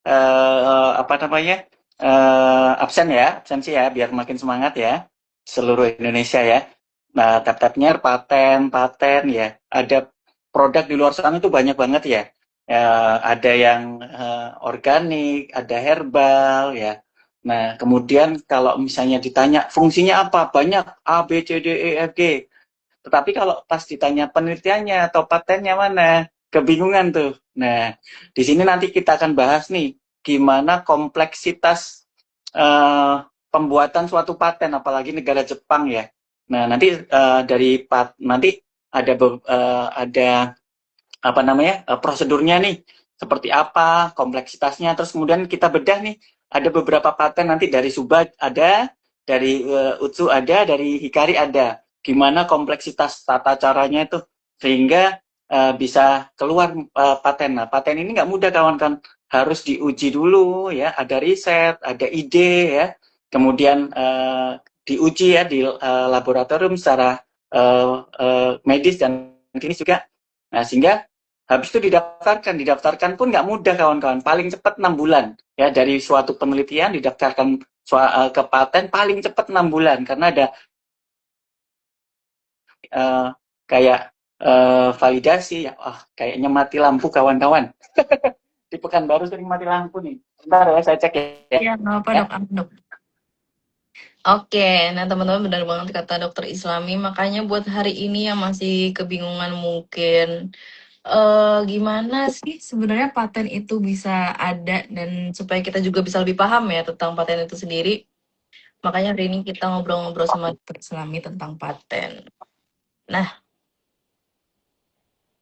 apa namanya, absensi ya, biar makin semangat ya, seluruh Indonesia ya. Nah, tab-tabnya paten ya. Ada produk di luar sana itu banyak banget ya. Ada yang organik, ada herbal ya. Nah, kemudian kalau misalnya ditanya fungsinya apa, banyak A, B, C, D, E, F, G. Tetapi kalau pas ditanya penelitiannya atau patennya mana, kebingungan tuh. Nah, di sini nanti kita akan bahas nih, gimana kompleksitas eh, pembuatan suatu paten, apalagi negara Jepang ya. Nah, nanti nanti ada apa namanya prosedurnya nih, seperti apa kompleksitasnya, terus kemudian kita bedah nih, ada beberapa paten nanti dari Suba ada, dari Utsu ada, dari Hikari ada, gimana kompleksitas tata caranya itu sehingga bisa keluar paten. Nah, paten ini nggak mudah kawan-kawan, harus diuji dulu ya, ada riset, ada ide ya, kemudian diuji ya di laboratorium secara medis dan klinis juga. Nah, sehingga habis itu didaftarkan pun nggak mudah kawan-kawan, paling cepat 6 bulan ya, dari suatu penelitian didaftarkan ke paten paling cepat 6 bulan, karena ada uh, kayak validasi ya. Kayaknya mati lampu kawan-kawan. Di Pekanbaru sering mati lampu nih, bentar ya saya cek ya. Iya, nggak apa Ya. dok, aman, dok. Oke, nah teman-teman benar banget kata dokter Islami. Makanya buat hari ini yang masih kebingungan mungkin, gimana sih sebenarnya paten itu bisa ada dan supaya kita juga bisa lebih paham ya tentang paten itu sendiri. Makanya hari ini kita ngobrol-ngobrol sama dokter Islami tentang paten. Nah,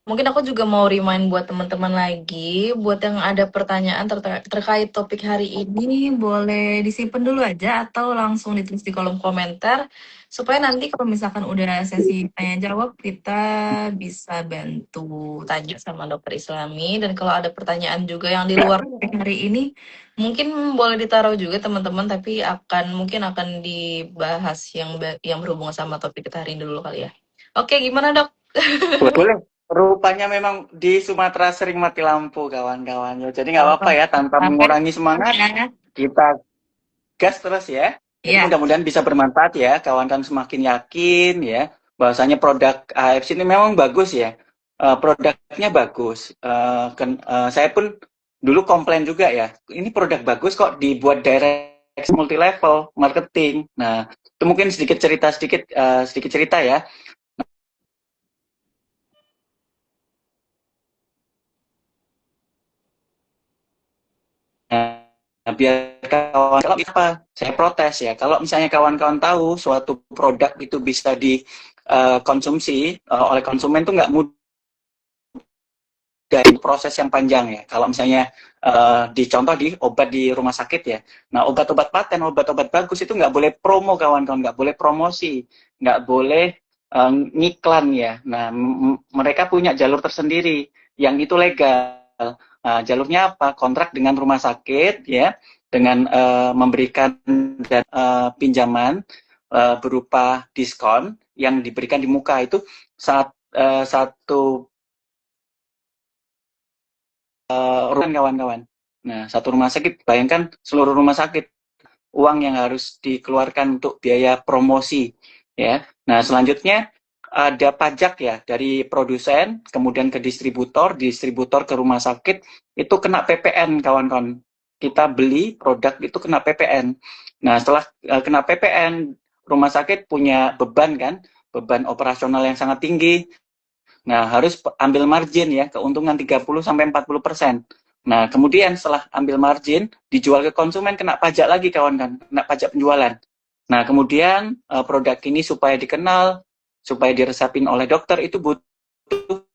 mungkin aku juga mau remind buat teman-teman lagi, buat yang ada pertanyaan terkait topik hari ini, boleh disimpan dulu aja atau langsung ditulis di kolom komentar, supaya nanti kalau misalkan udah sesi tanya jawab, kita bisa bantu tanya sama dokter Islami. Dan kalau ada pertanyaan juga yang di luar topik hari ini, mungkin boleh ditaruh juga teman-teman, tapi mungkin akan dibahas yang berhubungan sama topik kita hari ini dulu kali ya. Oke, gimana dok? Boleh. Rupanya memang di Sumatera sering mati lampu kawan-kawan. Jadi nggak apa-apa ya, tanpa Sampai mengurangi semangat, ya. kita gas terus ya. Jadi Iya, mudah-mudahan bisa bermanfaat ya, kawan-kawan semakin yakin ya, bahwasanya produk AFC ini memang bagus ya. Produknya bagus. Saya pun dulu komplain juga ya, ini produk bagus kok dibuat direct multi level marketing. Nah, itu mungkin sedikit cerita ya. Nah, biar kawan kalau apa saya protes ya, kalau misalnya kawan-kawan tahu suatu produk itu bisa dikonsumsi oleh konsumen, itu nggak mudah, proses yang panjang ya. Kalau misalnya dicontoh di obat di rumah sakit ya, nah obat-obat paten, obat-obat bagus itu nggak boleh promo kawan-kawan, nggak boleh promosi, nggak boleh ngiklan ya. Nah, mereka punya jalur tersendiri yang itu legal. Nah, jalurnya apa? Kontrak dengan rumah sakit ya, dengan memberikan pinjaman berupa diskon yang diberikan di muka itu satu kawan-kawan. Nah, satu rumah sakit, bayangkan seluruh rumah sakit, uang yang harus dikeluarkan untuk biaya promosi ya. Nah, selanjutnya ada pajak ya dari produsen, kemudian ke distributor ke rumah sakit, itu kena PPN kawan-kawan. Kita beli produk itu kena PPN. Nah, setelah kena PPN, rumah sakit punya beban kan, beban operasional yang sangat tinggi. Nah, harus ambil margin ya, keuntungan 30-40%. Nah, kemudian setelah ambil margin, dijual ke konsumen, kena pajak lagi kawan-kawan, kena pajak penjualan. Nah, kemudian produk ini supaya dikenal, supaya diresepin oleh dokter, itu butuh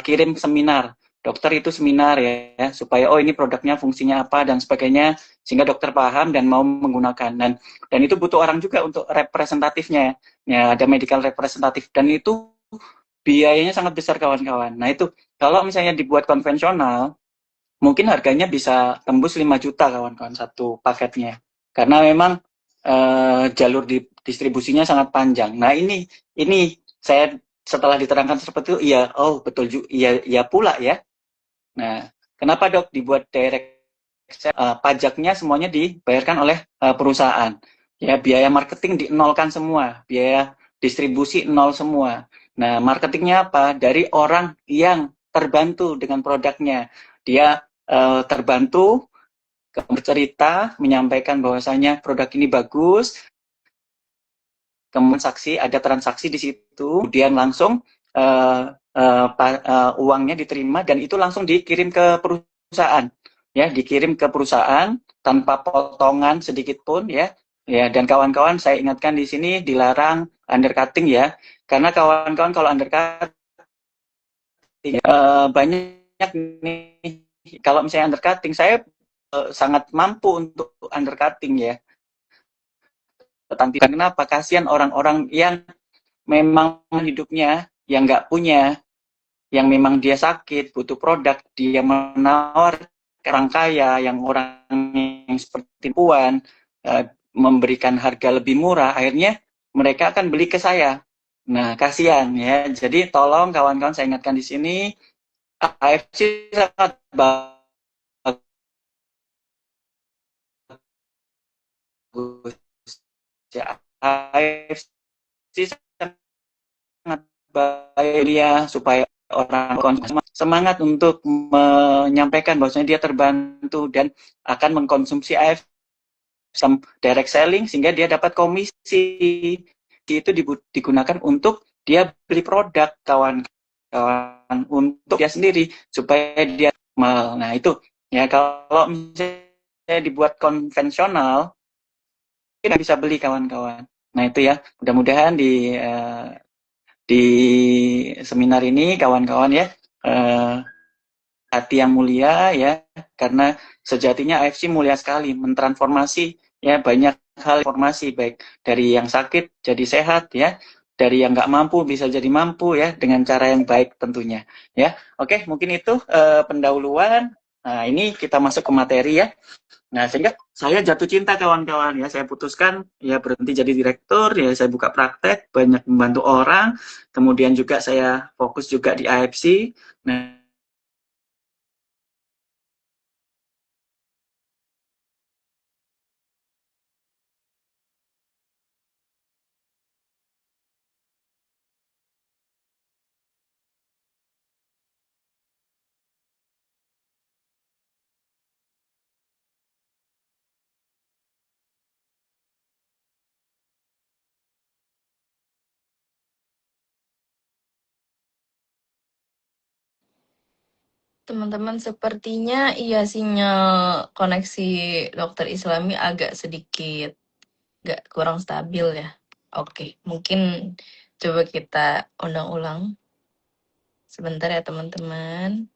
kirim seminar. Dokter itu seminar ya, supaya oh ini produknya fungsinya apa dan sebagainya, sehingga dokter paham dan mau menggunakan. Dan itu butuh orang juga untuk representatifnya. Ya, ada medical representatif, dan itu biayanya sangat besar kawan-kawan. Nah itu kalau misalnya dibuat konvensional, mungkin harganya bisa tembus 5 juta kawan-kawan satu paketnya. Karena memang jalur distribusinya sangat panjang. Nah ini saya setelah diterangkan seperti itu, iya, oh betul juga, iya, iya pula ya. Nah, Kenapa dok dibuat direct sale? Pajaknya semuanya dibayarkan oleh perusahaan. Ya, biaya marketing dinolkan semua, biaya distribusi nol semua. Nah, marketingnya apa? Dari orang yang terbantu dengan produknya. Dia terbantu bercerita, menyampaikan bahwasanya produk ini bagus, kemudian ada transaksi di situ, kemudian langsung uangnya diterima dan itu langsung dikirim ke perusahaan, ya, dikirim ke perusahaan tanpa potongan sedikit pun, ya, ya. Dan kawan-kawan, saya ingatkan di sini dilarang undercutting, ya, karena kawan-kawan kalau undercutting banyak nih, kalau misalnya undercutting, saya sangat mampu untuk undercutting, ya. Tetapi kenapa? Kasihan orang-orang yang memang hidupnya yang nggak punya, yang memang dia sakit, butuh produk, dia menawar ke orang kaya, yang orang yang seperti Puan, memberikan harga lebih murah, akhirnya mereka akan beli ke saya. Nah, kasihan, ya. Jadi tolong kawan-kawan, saya ingatkan di sini, AFC sangat bagus, ya. AFC sangat baik dia, supaya orang semangat untuk menyampaikan bahwasanya dia terbantu dan akan mengkonsumsi AF direct selling sehingga dia dapat komisi. Itu digunakan untuk dia beli produk, kawan-kawan, untuk dia sendiri supaya dia nah itu, ya. Kalau misalnya dibuat konvensional kita bisa beli, kawan-kawan. Nah itu, ya, mudah-mudahan di seminar ini kawan-kawan, ya, hati yang mulia, ya, karena sejatinya AFC mulia sekali mentransformasi, ya, banyak hal informasi, baik dari yang sakit jadi sehat, ya, dari yang nggak mampu bisa jadi mampu, ya, dengan cara yang baik tentunya, ya. Oke, mungkin itu pendahuluan. Nah, ini kita masuk ke materi, ya. Nah, sehingga saya jatuh cinta, kawan-kawan, ya. Saya putuskan, ya, berhenti jadi direktur, ya. Saya buka praktek, banyak membantu orang. Kemudian juga saya fokus juga di AFC. Nah, Teman-teman, sepertinya iya sinyal koneksi Dokter Islami agak sedikit nggak kurang stabil ya. Oke, mungkin coba kita undang ulang. Sebentar ya teman-teman.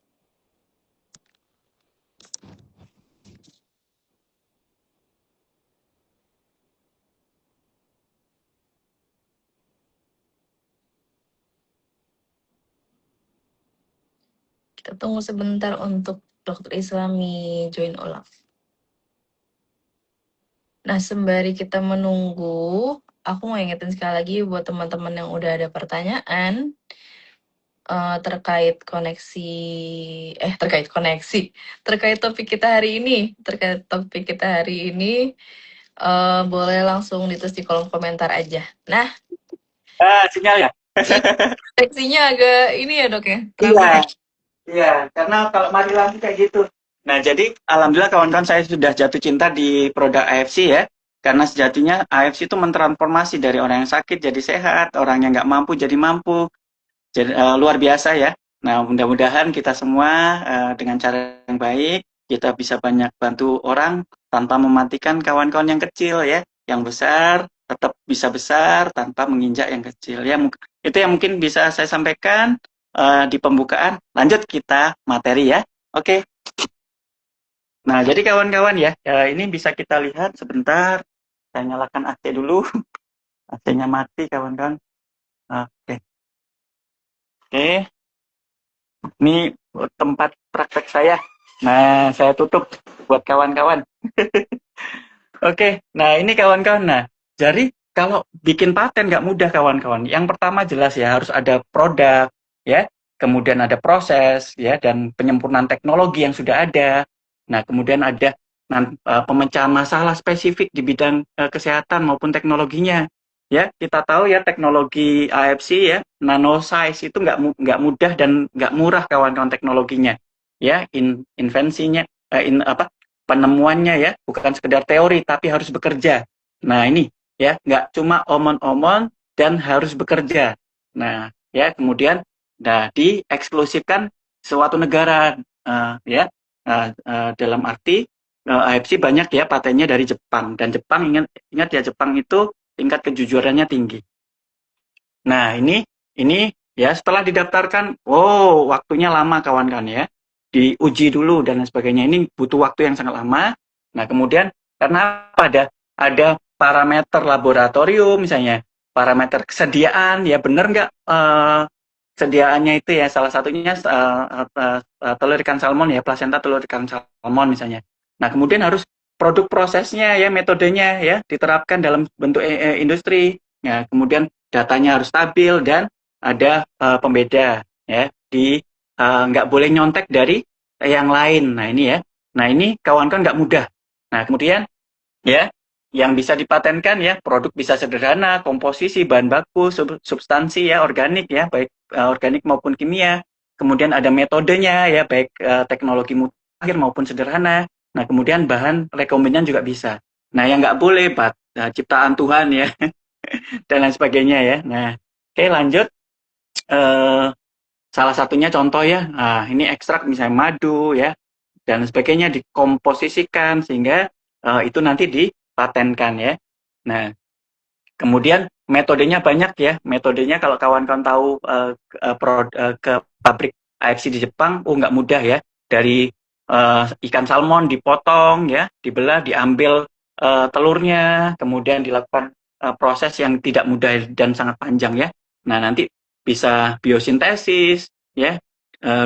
Kita tunggu sebentar untuk Dokter Islami join ulang. Nah, sembari kita menunggu, aku mau ingetin sekali lagi buat teman-teman yang udah ada pertanyaan terkait topik kita hari ini, boleh langsung ditulis di kolom komentar aja. Nah, sinyal, ya. koneksinya agak ini ya dok ya, Iya, iya, karena kalau mati lampu kayak gitu. Nah, jadi alhamdulillah kawan-kawan, saya sudah jatuh cinta di produk AFC, ya. Karena sejatinya AFC itu mentransformasi dari orang yang sakit jadi sehat, orang yang nggak mampu jadi mampu. Jadi luar biasa, ya. Nah, mudah-mudahan kita semua dengan cara yang baik, kita bisa banyak bantu orang tanpa mematikan kawan-kawan yang kecil, ya. Yang besar tetap bisa besar tanpa menginjak yang kecil, ya. Itu yang mungkin bisa saya sampaikan di pembukaan. Lanjut kita materi, ya. Oke. Nah, jadi kawan-kawan, ya, ini bisa kita lihat sebentar. Saya nyalakan AC dulu. AC-nya mati, kawan-kawan. Oke. Oke. Ini tempat praktek saya. Nah, saya tutup buat kawan-kawan. Oke, nah ini kawan-kawan. Nah, jadi kalau bikin paten nggak mudah, kawan-kawan. Yang pertama jelas, ya, harus ada produk, ya. kemudian ada proses ya dan penyempurnaan teknologi yang sudah ada. Nah, kemudian ada pemecahan masalah spesifik di bidang kesehatan maupun teknologinya. Ya, kita tahu ya teknologi AFC ya, nanosize itu nggak mudah dan nggak murah kawan-kawan teknologinya. Ya, invensinya, penemuannya ya, bukan sekedar teori tapi harus bekerja. Nah, ini ya, nggak cuma omon-omon dan harus bekerja. Nah, ya kemudian dieksklusifkan suatu negara ya dalam arti AFC banyak ya patennya dari Jepang dan Jepang ingat ya Jepang itu tingkat kejujurannya tinggi. Nah ini ya setelah didaftarkan, oh waktunya lama kawan-kawan ya, diuji dulu dan lain sebagainya. Ini butuh waktu yang sangat lama. Nah kemudian karena ada parameter laboratorium misalnya, parameter kesediaan ya benar nggak sediaannya itu ya salah satunya telur ikan salmon ya, plasenta telur ikan salmon misalnya. Nah kemudian harus produk prosesnya ya, metodenya ya diterapkan dalam bentuk industri. Ya kemudian datanya harus stabil dan ada pembeda ya, nggak boleh nyontek dari yang lain. Nah ini ya, nah ini kawan-kawan nggak mudah. Nah kemudian ya yang bisa dipatenkan ya produk bisa sederhana, komposisi, bahan baku, substansi ya, organik ya, baik organik maupun kimia. Kemudian ada metodenya ya, baik teknologi mutakhir maupun sederhana. Nah kemudian bahan rekombinan juga bisa. Nah yang nggak boleh ciptaan Tuhan ya dan lain sebagainya ya. Nah oke lanjut. Salah satunya contoh ya, nah ini ekstrak misalnya madu ya dan sebagainya dikomposisikan sehingga itu nanti dipatenkan ya. Nah kemudian metodenya banyak ya, metodenya kalau kawan-kawan tahu ke pabrik AFC di Jepang, nggak mudah ya, dari ikan salmon dipotong ya, dibelah, diambil telurnya, kemudian dilakukan proses yang tidak mudah dan sangat panjang ya. Nah nanti bisa biosintesis ya,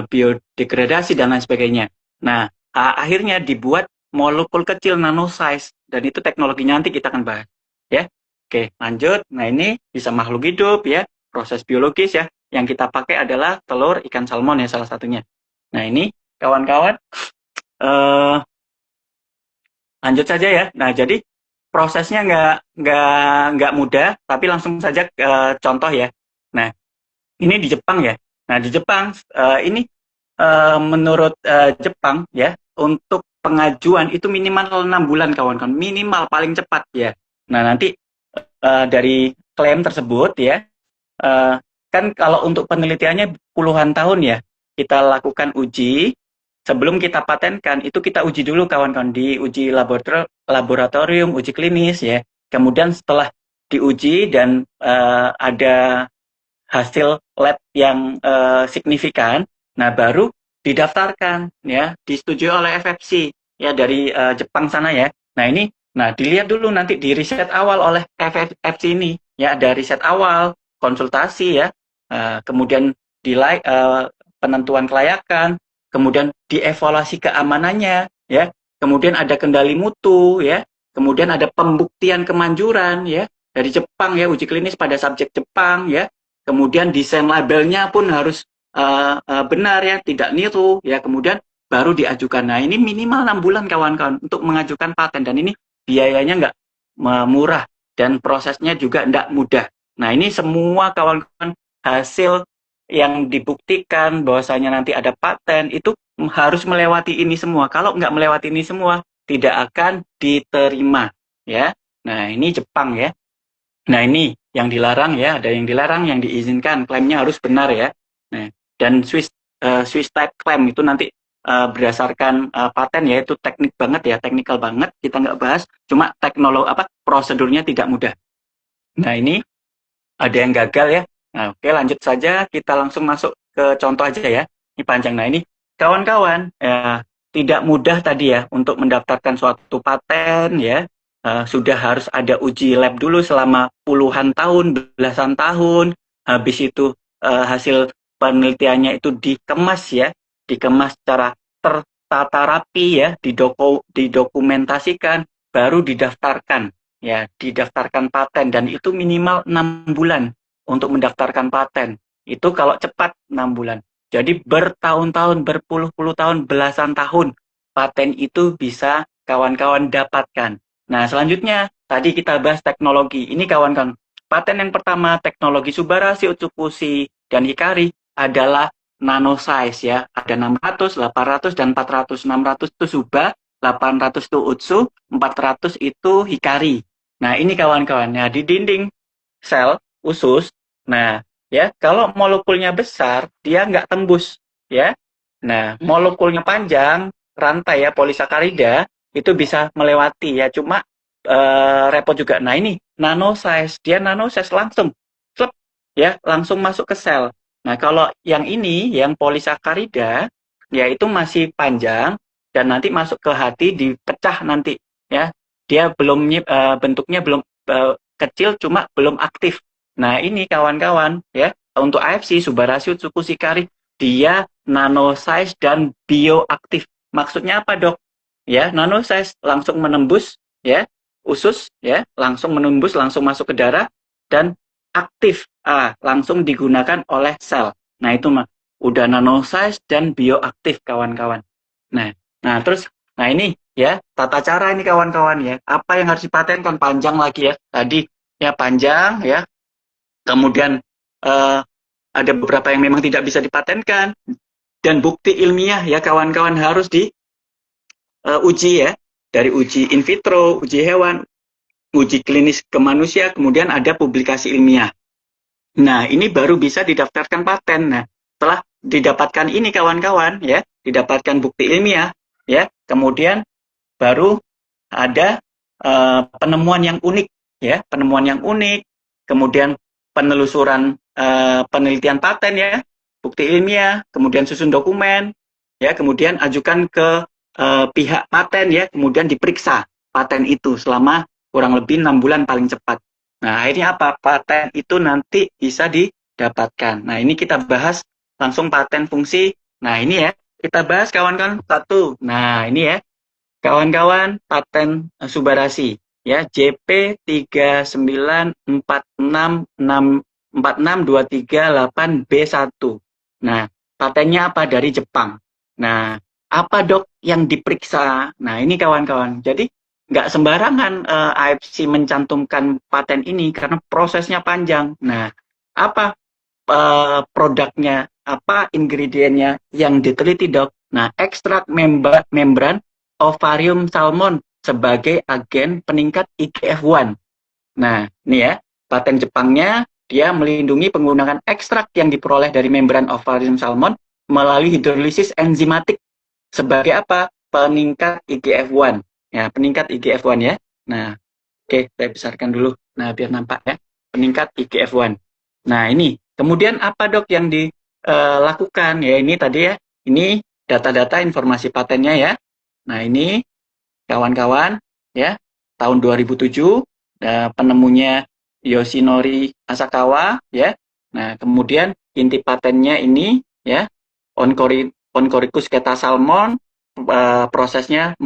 biodegradasi dan lain sebagainya. Nah akhirnya dibuat molekul kecil nanosize dan itu teknologinya nanti kita akan bahas ya. Oke lanjut. Nah ini bisa makhluk hidup ya, proses biologis ya, yang kita pakai adalah telur ikan salmon ya salah satunya. Nah ini kawan-kawan lanjut saja ya. Nah jadi prosesnya nggak mudah, tapi langsung saja contoh ya. Nah ini di Jepang ya. Nah di Jepang ini menurut Jepang ya untuk pengajuan itu minimal 6 bulan kawan-kawan, minimal paling cepat ya. Nah nanti dari klaim tersebut ya kan kalau untuk penelitiannya puluhan tahun ya kita lakukan uji sebelum kita patenkan itu kita uji dulu kawan-kawan di uji laboratorium, uji klinis ya. Kemudian setelah diuji dan ada hasil lab yang signifikan, nah baru didaftarkan ya, disetujui oleh FFC ya dari Jepang sana ya. Nah ini, nah dilihat dulu nanti di riset awal oleh FFC ini ya, ada riset awal, konsultasi ya, kemudian penentuan kelayakan, kemudian dievaluasi keamanannya ya, kemudian ada kendali mutu ya, kemudian ada pembuktian kemanjuran ya dari Jepang ya, uji klinis pada subjek Jepang ya. Kemudian desain labelnya pun harus benar ya, tidak niru ya. Kemudian baru diajukan. Nah ini minimal 6 bulan kawan-kawan untuk mengajukan paten dan ini biayanya nggak murah dan prosesnya juga nggak mudah. Nah ini semua kawan-kawan hasil yang dibuktikan bahwasanya nanti ada paten itu harus melewati ini semua. Kalau nggak melewati ini semua tidak akan diterima ya. Nah ini Jepang ya. Nah ini yang dilarang ya, ada yang dilarang, yang diizinkan, klaimnya harus benar ya. Nah, dan Swiss type claim itu nanti berdasarkan paten ya, itu teknik banget ya, teknikal banget, kita nggak bahas, cuma teknologi prosedurnya tidak mudah. Nah ini ada yang gagal ya. Nah oke lanjut saja, kita langsung masuk ke contoh aja ya. Ini panjang. Nah ini kawan-kawan tidak mudah tadi ya untuk mendaftarkan suatu paten ya. Sudah harus ada uji lab dulu selama puluhan tahun, belasan tahun. Habis itu hasil penelitiannya itu dikemas ya, dikemas secara tertata rapi ya, didokumentasikan, baru didaftarkan ya, didaftarkan paten dan itu minimal 6 bulan untuk mendaftarkan paten. Itu kalau cepat 6 bulan. Jadi bertahun-tahun, berpuluh-puluh tahun, belasan tahun paten itu bisa kawan-kawan dapatkan. Nah, selanjutnya tadi kita bahas teknologi. Ini kawan-kawan, paten yang pertama teknologi Subarashi, Utsukushi, dan Hikari adalah nano size ya. Ada 600, 800, dan 400. 600 itu Suba, 800 itu Utsu, 400 itu Hikari. Nah, ini kawan-kawan. Nah, di dinding sel usus, nah ya kalau molekulnya besar dia nggak tembus ya. Nah molekulnya panjang rantai ya polisakarida itu bisa melewati ya, cuma repot juga. Nah ini nano size, dia nano size langsung slep, ya langsung masuk ke sel. Nah kalau yang ini yang polisakarida ya itu masih panjang dan nanti masuk ke hati dipecah nanti ya, dia belum bentuknya belum kecil cuma belum aktif. Nah, ini kawan-kawan ya, untuk AFC Subarashi Utsukushi Hikari dia nano size dan bioaktif. Maksudnya apa, Dok? Ya, nano size langsung menembus ya usus ya, langsung menembus, langsung masuk ke darah dan aktif langsung digunakan oleh sel. Nah, itu mah udah nano size dan bioaktif kawan-kawan. Nah, terus ini ya tata cara ini kawan-kawan ya. Apa yang harus dipatenkan panjang lagi ya. Tadi ya panjang ya. Kemudian ada beberapa yang memang tidak bisa dipatenkan dan bukti ilmiah ya kawan-kawan harus diuji ya, dari uji in vitro, uji hewan, uji klinis ke manusia, kemudian ada publikasi ilmiah. Nah ini baru bisa didaftarkan paten. Nah setelah didapatkan ini kawan-kawan ya, didapatkan bukti ilmiah ya, kemudian baru ada penemuan yang unik ya, penemuan yang unik, kemudian penelusuran penelitian paten ya, bukti ilmiah, kemudian susun dokumen ya, kemudian ajukan ke pihak paten ya, kemudian diperiksa paten itu selama kurang lebih 6 bulan paling cepat. Nah akhirnya apa, paten itu nanti bisa didapatkan. Nah ini kita bahas langsung paten fungsi. Nah ini ya kita bahas kawan-kawan satu. Nah ini ya kawan-kawan paten Subarashi ya, JP 394664623 8B1. Nah, patennya apa? Dari Jepang. Nah, apa Dok yang diperiksa? Nah, ini kawan-kawan. Jadi nggak sembarangan AFC mencantumkan paten ini karena prosesnya panjang. Nah, apa produknya, apa ingredientnya yang diteliti Dok? Nah, ekstrak membran ovarium salmon sebagai agen peningkat IGF-1. Nah, ini ya, paten Jepangnya dia melindungi penggunaan ekstrak yang diperoleh dari membran ovarium salmon melalui hidrolisis enzimatik sebagai apa? Peningkat IGF-1. Ya, peningkat IGF-1 ya. Nah, oke, saya besarkan dulu. Nah, biar nampak ya, peningkat IGF-1. Nah, ini. Kemudian apa Dok yang dilakukan? Ya, ini tadi ya. Ini data-data informasi patennya ya. Nah, ini kawan-kawan ya, tahun 2007 penemunya Yoshinori Asakawa ya. Nah, kemudian inti patennya ini ya, Oncoricus keta salmon, prosesnya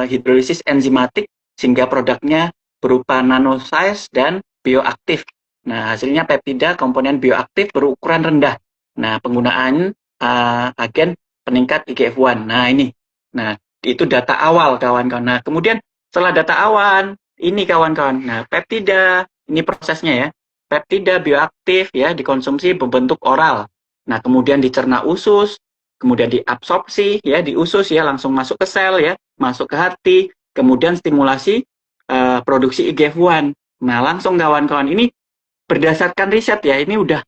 hidrolisis enzimatik sehingga produknya berupa nanosize dan bioaktif. Nah, hasilnya peptida komponen bioaktif berukuran rendah. Nah, penggunaan agen peningkat IGF-1. Nah, ini. Nah, itu data awal kawan-kawan. Nah, kemudian setelah data awal, ini kawan-kawan. Nah, peptida, ini prosesnya ya. Peptida bioaktif ya, dikonsumsi berbentuk oral. Nah, kemudian dicerna usus, kemudian diabsorpsi ya di usus ya, langsung masuk ke sel ya, masuk ke hati, kemudian stimulasi produksi IGF-1. Nah, langsung kawan-kawan ini berdasarkan riset ya, ini udah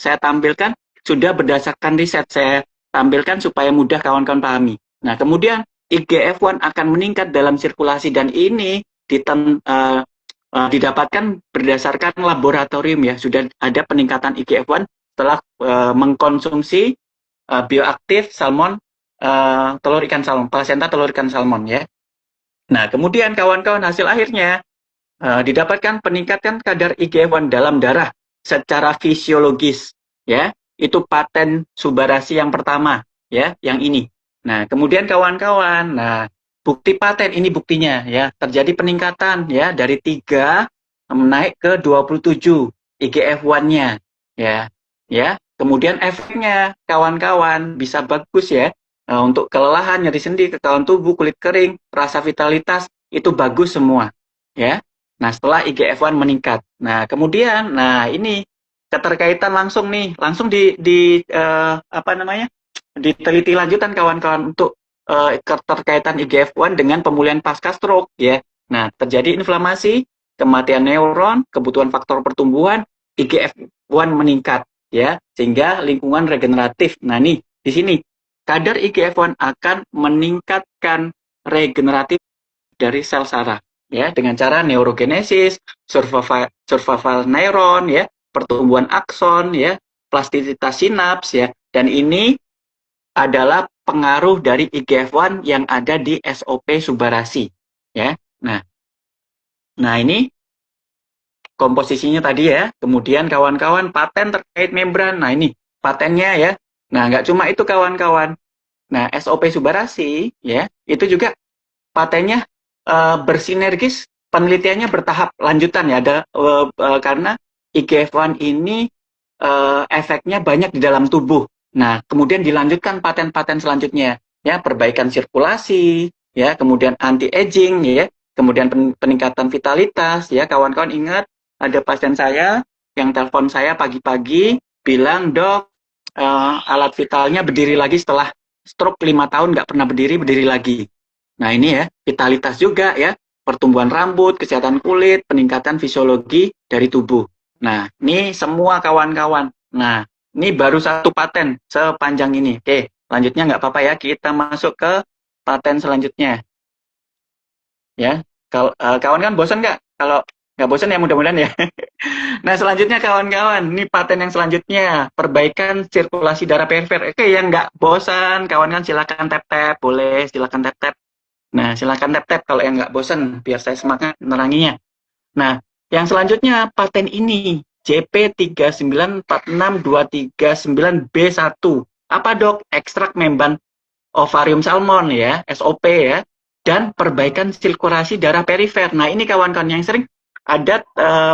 saya tampilkan, sudah berdasarkan riset saya tampilkan supaya mudah kawan-kawan pahami. Nah, kemudian IGF-1 akan meningkat dalam sirkulasi dan ini didapatkan berdasarkan laboratorium ya, sudah ada peningkatan IGF-1 setelah mengkonsumsi bioaktif salmon, telur ikan salmon, placenta telur ikan salmon ya. Nah, kemudian kawan-kawan hasil akhirnya didapatkan peningkatan kadar IGF-1 dalam darah secara fisiologis ya. Itu paten Subarashi yang pertama ya, yang ini. Nah, kemudian kawan-kawan, nah bukti paten ini buktinya ya, terjadi peningkatan ya dari 3 naik ke 27 IGF-1-nya ya. Ya. Kemudian efeknya kawan-kawan bisa bagus ya. Untuk kelelahan, nyeri sendi, kekalan tubuh, kulit kering, rasa vitalitas itu bagus semua ya. Nah, setelah IGF-1 meningkat. Nah, kemudian ini keterkaitan langsung nih, langsung apa namanya? Diteliti lanjutan kawan-kawan untuk keterkaitan IGF-1 dengan pemulihan pasca stroke ya. Nah, terjadi inflamasi, kematian neuron, kebutuhan faktor pertumbuhan, IGF-1 meningkat ya, sehingga lingkungan regeneratif. Nah, nih di sini kadar IGF-1 akan meningkatkan regeneratif dari sel saraf ya dengan cara neurogenesis, survival neuron ya, pertumbuhan akson ya, plastisitas sinaps ya. Dan ini adalah pengaruh dari IGF-1 yang ada di SOP Subarasi ya. Nah, ini komposisinya tadi ya. Kemudian kawan-kawan paten terkait membran. Nah, ini patennya ya. Nah, nggak cuma itu kawan-kawan. Nah, SOP Subarasi ya, itu juga patennya bersinergis, penelitiannya bertahap lanjutan ya. Ada karena IGF-1 ini efeknya banyak di dalam tubuh. Nah, kemudian dilanjutkan paten-paten selanjutnya ya, perbaikan sirkulasi ya, kemudian anti aging ya, kemudian peningkatan vitalitas ya. Kawan-kawan ingat ada pasien saya yang telepon saya pagi-pagi bilang, "Dok, alat vitalnya berdiri lagi setelah stroke 5 tahun nggak pernah berdiri lagi." Nah, ini ya, vitalitas juga ya, pertumbuhan rambut, kesehatan kulit, peningkatan fisiologi dari tubuh. Nah, ini semua kawan-kawan. Nah, ini baru satu paten sepanjang ini. Oke, lanjutnya nggak apa-apa ya, kita masuk ke paten selanjutnya. Ya, kalau kawan kan bosan nggak? Kalau nggak bosan ya mudah-mudahan ya. Nah, selanjutnya kawan-kawan, ini paten yang selanjutnya, perbaikan sirkulasi darah perifer. Oke, yang nggak bosan, kawan kan silakan tap-tap, boleh silakan tap-tap. Nah, silakan tap-tap kalau yang nggak bosan, biar saya semangat meneranginya. Nah, yang selanjutnya paten ini, JP3946239B1. Apa dok? Ekstrak memban ovarium salmon ya, SOP ya, dan perbaikan sirkulasi darah perifer. Nah, ini kawan-kawan yang sering ada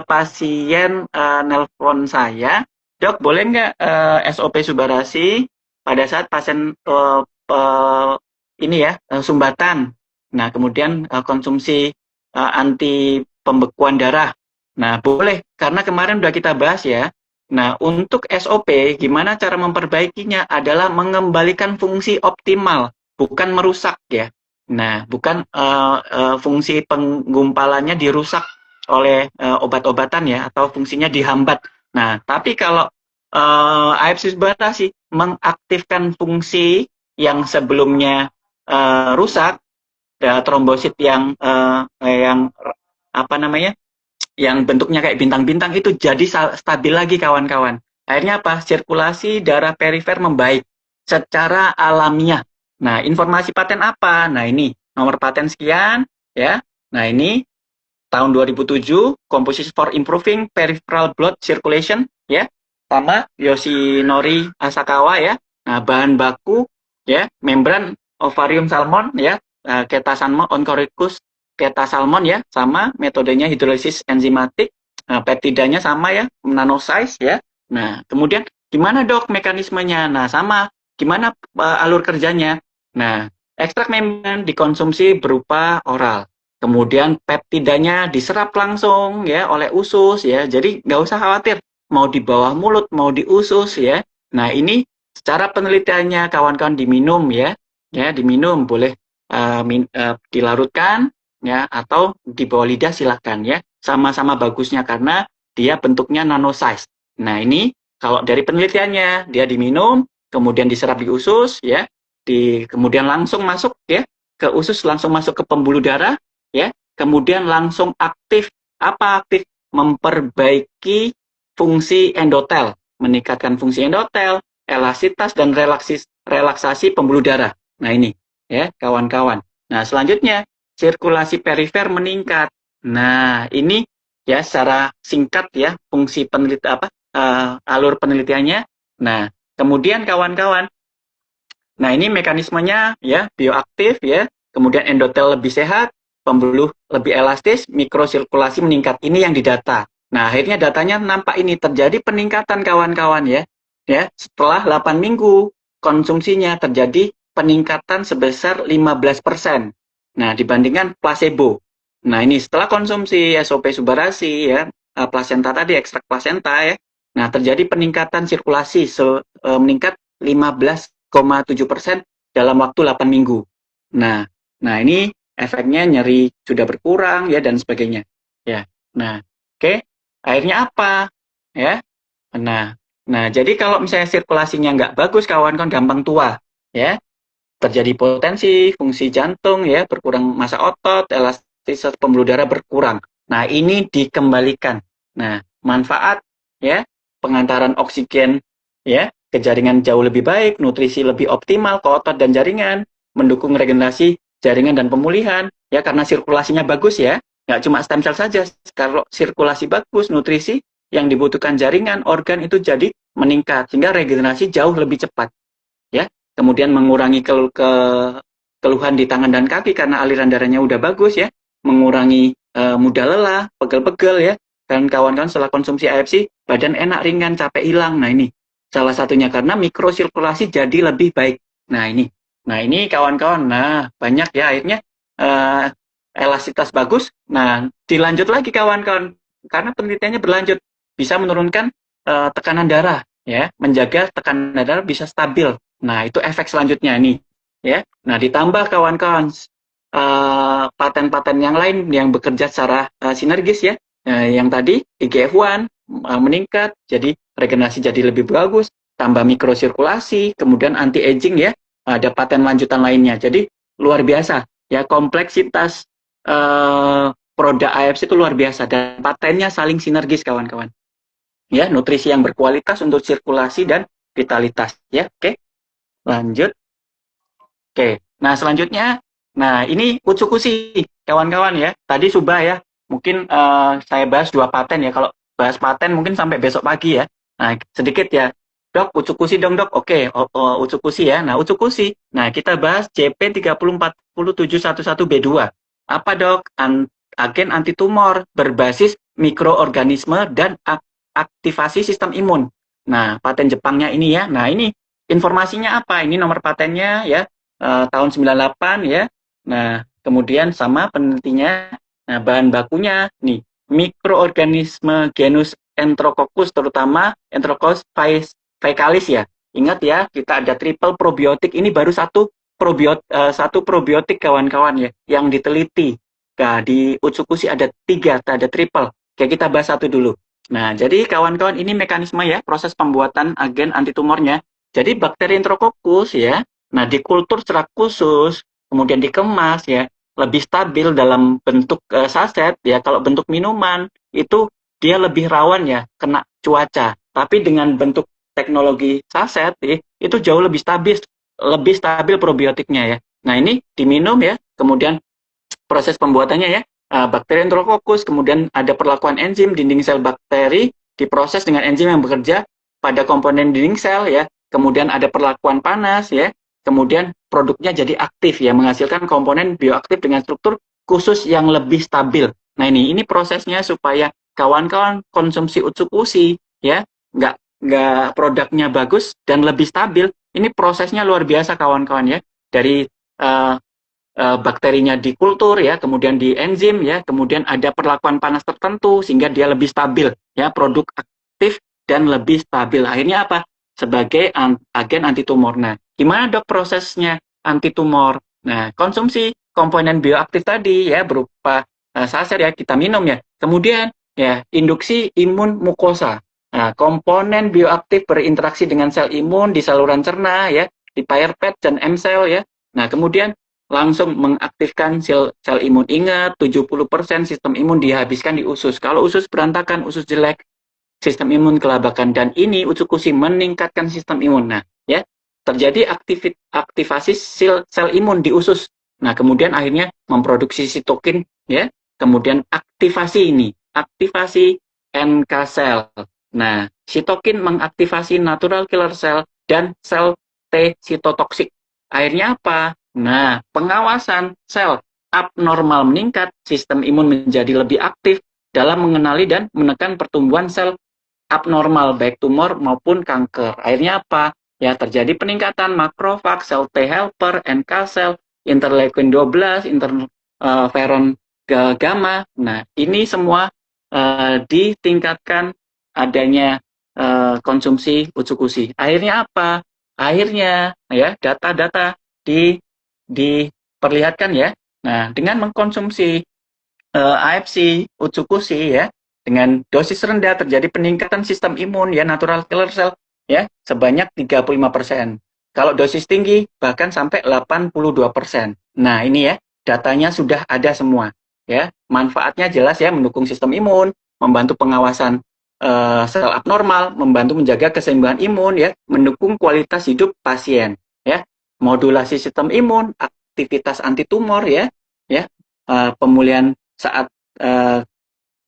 pasien nelpon saya, dok boleh nggak SOP Subarasi pada saat pasien ini ya, sumbatan. Nah, kemudian konsumsi anti pembekuan darah. Nah, boleh, karena kemarin udah kita bahas ya. Nah, untuk SOP, gimana cara memperbaikinya adalah mengembalikan fungsi optimal, bukan merusak ya. Nah, bukan fungsi penggumpalannya dirusak oleh obat-obatan ya, atau fungsinya dihambat. Nah, tapi kalau AFC Subarasi mengaktifkan fungsi yang sebelumnya rusak, trombosit yang apa namanya, yang bentuknya kayak bintang-bintang itu jadi stabil lagi kawan-kawan. Akhirnya apa? Sirkulasi darah perifer membaik secara alamiah. Nah, informasi paten apa? Nah, ini nomor paten sekian ya. Nah, ini tahun 2007, Composition for Improving Peripheral Blood Circulation ya. Sama Yoshinori Asakawa ya. Nah, bahan baku ya, membran ovarium salmon ya, Ketasalmon oncoricus Ketasalmon ya, sama metodenya hidrolisis enzimatik, peptidanya sama ya, nanosize ya. Nah, kemudian gimana dok mekanismenya? Nah, sama, gimana alur kerjanya? Nah, ekstrak membran dikonsumsi berupa oral. Kemudian peptidanya diserap langsung ya oleh usus ya. Jadi nggak usah khawatir mau di bawah mulut, mau di usus ya. Nah, ini secara penelitiannya kawan-kawan diminum ya. Ya, diminum boleh dilarutkan ya, atau di bawah lidah silakan ya. Sama-sama bagusnya karena dia bentuknya nanosize. Nah, ini kalau dari penelitiannya dia diminum, kemudian diserap di usus ya, kemudian langsung masuk ya ke usus, langsung masuk ke pembuluh darah ya, kemudian langsung aktif. Apa aktif? Memperbaiki fungsi endotel, meningkatkan fungsi endotel, elastisitas dan relaksasi pembuluh darah. Nah, ini ya kawan-kawan. Nah, selanjutnya sirkulasi perifer meningkat. Nah, ini ya secara singkat ya fungsi alur penelitiannya. Nah, kemudian kawan-kawan, nah ini mekanismenya ya bioaktif ya, kemudian endotel lebih sehat, pembuluh lebih elastis, mikrosirkulasi meningkat. Ini yang didata. Nah, akhirnya datanya nampak ini terjadi peningkatan kawan-kawan ya ya, setelah 8 minggu konsumsinya terjadi peningkatan sebesar 15%. Nah, dibandingkan placebo. Nah, ini setelah konsumsi SOP Subarasi ya, plasenta tadi, ekstrak plasenta ya. Nah, terjadi peningkatan sirkulasi meningkat 15,7% dalam waktu 8 minggu. Nah, ini efeknya nyeri sudah berkurang ya dan sebagainya. Ya. Nah, oke. Akhirnya apa? Ya. Nah, jadi kalau misalnya sirkulasinya nggak bagus, kawan-kawan gampang tua, ya. Terjadi potensi fungsi jantung, ya, berkurang massa otot, elastisitas pembuluh darah berkurang. Nah, ini dikembalikan. Nah, manfaat, ya, pengantaran oksigen, ya, ke jaringan jauh lebih baik, nutrisi lebih optimal ke otot dan jaringan, mendukung regenerasi jaringan dan pemulihan, ya, karena sirkulasinya bagus, ya. Nggak cuma stem cell saja, kalau sirkulasi bagus, nutrisi yang dibutuhkan jaringan, organ itu jadi meningkat, sehingga regenerasi jauh lebih cepat. Ya, kemudian mengurangi keluhan di tangan dan kaki karena aliran darahnya udah bagus ya, mengurangi mudah lelah, pegel-pegel ya, dan kawan-kawan setelah konsumsi AFC, badan enak, ringan, capek hilang. Nah ini salah satunya karena mikrosirkulasi jadi lebih baik. Nah ini kawan-kawan, nah banyak ya akhirnya elastisitas bagus. Nah dilanjut lagi kawan-kawan, karena penelitiannya berlanjut, bisa menurunkan tekanan darah ya, menjaga tekanan darah bisa stabil. Nah, itu efek selanjutnya nih, ya. Nah, ditambah kawan-kawan paten-paten yang lain yang bekerja secara sinergis ya. Yang tadi IGF-1 meningkat, jadi regenerasi jadi lebih bagus, tambah mikrosirkulasi, kemudian anti-aging ya. Ada paten lanjutan lainnya. Jadi luar biasa ya, kompleksitas produk AFC itu luar biasa dan patennya saling sinergis kawan-kawan. Ya, nutrisi yang berkualitas untuk sirkulasi dan vitalitas ya. Oke. Lanjut. Oke. Nah, selanjutnya, nah ini Utsukushi, kawan-kawan ya. Tadi Subah ya. Mungkin saya bahas 2 paten ya. Kalau bahas paten mungkin sampai besok pagi ya. Nah, sedikit ya. Dok, Utsukushi dong, Dok. Oke, Utsukushi ya. Nah, Utsukushi. Nah, kita bahas JP304711B2. Apa, Dok? Agen antitumor berbasis mikroorganisme dan aktivasi sistem imun. Nah, paten Jepangnya ini ya. Nah, ini informasinya apa? Ini nomor patennya ya, tahun 98 ya. Nah, kemudian sama penelitinya, nah bahan bakunya nih, mikroorganisme genus Enterococcus, terutama Enterococcus faecalis ya. Ingat ya, kita ada triple probiotik, ini baru satu probiotik kawan-kawan ya, yang diteliti. Nah, di Utsukushi ada 3, ada triple. Oke, kita bahas satu dulu. Nah, jadi kawan-kawan ini mekanisme ya, proses pembuatan agen antitumornya. Jadi bakteri Enterococcus ya, nah dikultur secara khusus, kemudian dikemas ya, lebih stabil dalam bentuk saset ya. Kalau bentuk minuman itu dia lebih rawan ya kena cuaca. Tapi dengan bentuk teknologi saset ya, itu jauh lebih stabil probiotiknya ya. Nah ini diminum ya, kemudian proses pembuatannya ya, bakteri Enterococcus, kemudian ada perlakuan enzim dinding sel bakteri, diproses dengan enzim yang bekerja pada komponen dinding sel ya, kemudian ada perlakuan panas ya, kemudian produknya jadi aktif ya, menghasilkan komponen bioaktif dengan struktur khusus yang lebih stabil. Nah ini prosesnya supaya kawan-kawan konsumsi Utsukushi ya, nggak produknya bagus dan lebih stabil. Ini prosesnya luar biasa kawan-kawan ya, dari bakterinya dikultur ya, kemudian di enzim ya, kemudian ada perlakuan panas tertentu sehingga dia lebih stabil ya, produk aktif dan lebih stabil. Akhirnya apa? Sebagai agen antitumor. Nah, gimana dok prosesnya antitumor? Nah, konsumsi komponen bioaktif tadi ya berupa saset ya, kita minum ya. Kemudian ya induksi imun mukosa. Nah, komponen bioaktif berinteraksi dengan sel imun di saluran cerna ya, di Peyerped dan M-cell ya. Nah, kemudian langsung mengaktifkan sel imun. Ingat, 70% sistem imun dihabiskan di usus. Kalau usus berantakan, usus jelek, sistem imun kelabakan. Dan ini Utsukushi meningkatkan sistem imun. Nah, ya, terjadi aktivasi sel imun di usus. Nah, kemudian akhirnya memproduksi sitokin, ya. Kemudian aktivasi NK cell. Nah, sitokin mengaktifasi natural killer cell dan sel T sitotoksik. Akhirnya apa? Nah, pengawasan sel abnormal meningkat, sistem imun menjadi lebih aktif dalam mengenali dan menekan pertumbuhan sel abnormal, baik tumor maupun kanker. Akhirnya apa? Ya, terjadi peningkatan makrofag, sel T helper, NK sel, interleukin 12, interferon gamma. Nah, ini semua ditingkatkan adanya konsumsi Utsukushi. Akhirnya apa? Akhirnya ya data-data diperlihatkan ya. Nah, dengan mengkonsumsi AFC Utsukushi ya dengan dosis rendah terjadi peningkatan sistem imun ya natural killer cell ya sebanyak 35%. Kalau dosis tinggi bahkan sampai 82%. Nah, ini ya datanya sudah ada semua ya. Manfaatnya jelas ya mendukung sistem imun, membantu pengawasan sel abnormal, membantu menjaga keseimbangan imun ya, mendukung kualitas hidup pasien ya. Modulasi sistem imun, aktivitas antitumor ya, pemulihan saat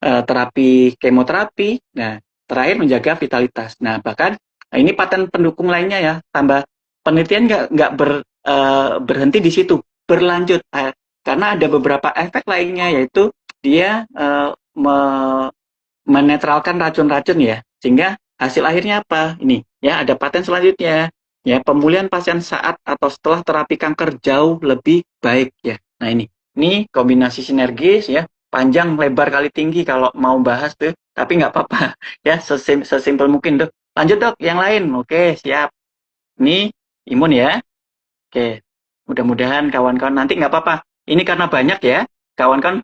terapi kemoterapi. Nah, terakhir menjaga vitalitas. Nah, bahkan ini paten pendukung lainnya ya, tambah penelitian nggak berhenti di situ, berlanjut karena ada beberapa efek lainnya yaitu dia menetralkan racun-racun ya, sehingga hasil akhirnya apa? Ini ya ada paten selanjutnya ya pemulihan pasien saat atau setelah terapi kanker jauh lebih baik ya. Nah ini kombinasi sinergis ya, panjang lebar kali tinggi kalau mau bahas tuh, tapi nggak apa-apa ya, sesimpel mungkin tuh. Lanjut dok, yang lain. Oke, siap. Ini imun ya. Oke, mudah-mudahan kawan-kawan nanti nggak apa-apa. Ini karena banyak ya, kawan-kawan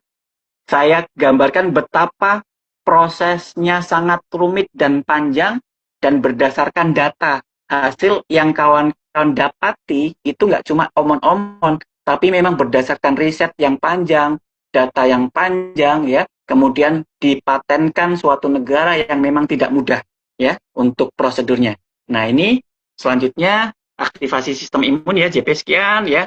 saya gambarkan betapa prosesnya sangat rumit dan panjang dan berdasarkan data. Hasil yang kawan-kawan dapati itu nggak cuma omon-omon, tapi memang berdasarkan riset yang panjang, data yang panjang ya, kemudian dipatenkan suatu negara yang memang tidak mudah ya untuk prosedurnya. Nah, ini selanjutnya aktivasi sistem imun ya, JP sekian ya,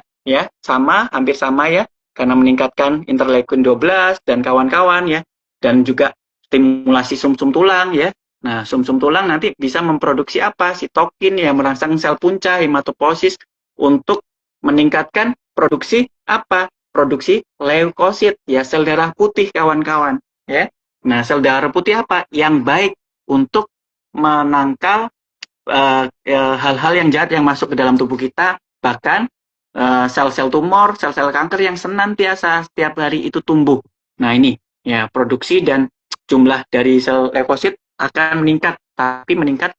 sama, hampir sama ya, karena meningkatkan interleukin 12 dan kawan-kawan ya, dan juga stimulasi sumsum tulang ya. Nah, sumsum tulang nanti bisa memproduksi apa? Sitokin yang merangsang sel punca, hematopoiesis untuk meningkatkan produksi apa? Produksi leukosit ya, sel darah putih kawan-kawan ya. Nah, sel darah putih apa? Yang baik untuk menangkal hal-hal yang jahat yang masuk ke dalam tubuh kita, bahkan sel-sel tumor, sel-sel kanker yang senantiasa setiap hari itu tumbuh. Nah, ini ya produksi dan jumlah dari sel leukosit akan meningkat, tapi meningkat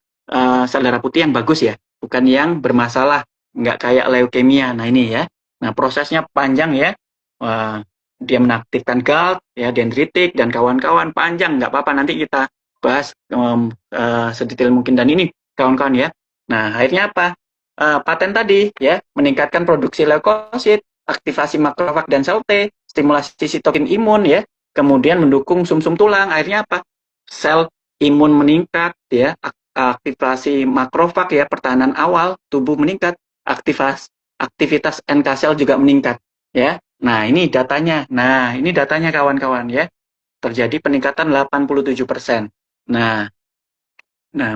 sel darah putih yang bagus ya, bukan yang bermasalah, nggak kayak leukemia. Nah, ini ya. Nah, prosesnya panjang ya. Dia menaktifkan GALT, ya, dendritik, dan kawan-kawan panjang, nggak apa-apa, nanti kita bahas sedetail mungkin. Dan ini kawan-kawan ya. Nah, akhirnya apa? Paten tadi ya, meningkatkan produksi leukosit, aktivasi makrofag dan sel T, stimulasi sitokin imun ya, kemudian mendukung sumsum tulang. Akhirnya apa? Sel imun meningkat ya, aktivasi makrofag ya, pertahanan awal tubuh meningkat, aktivitas NK sel juga meningkat ya. Nah, ini datanya. Nah, ini datanya kawan-kawan ya. Terjadi peningkatan 87%. Nah,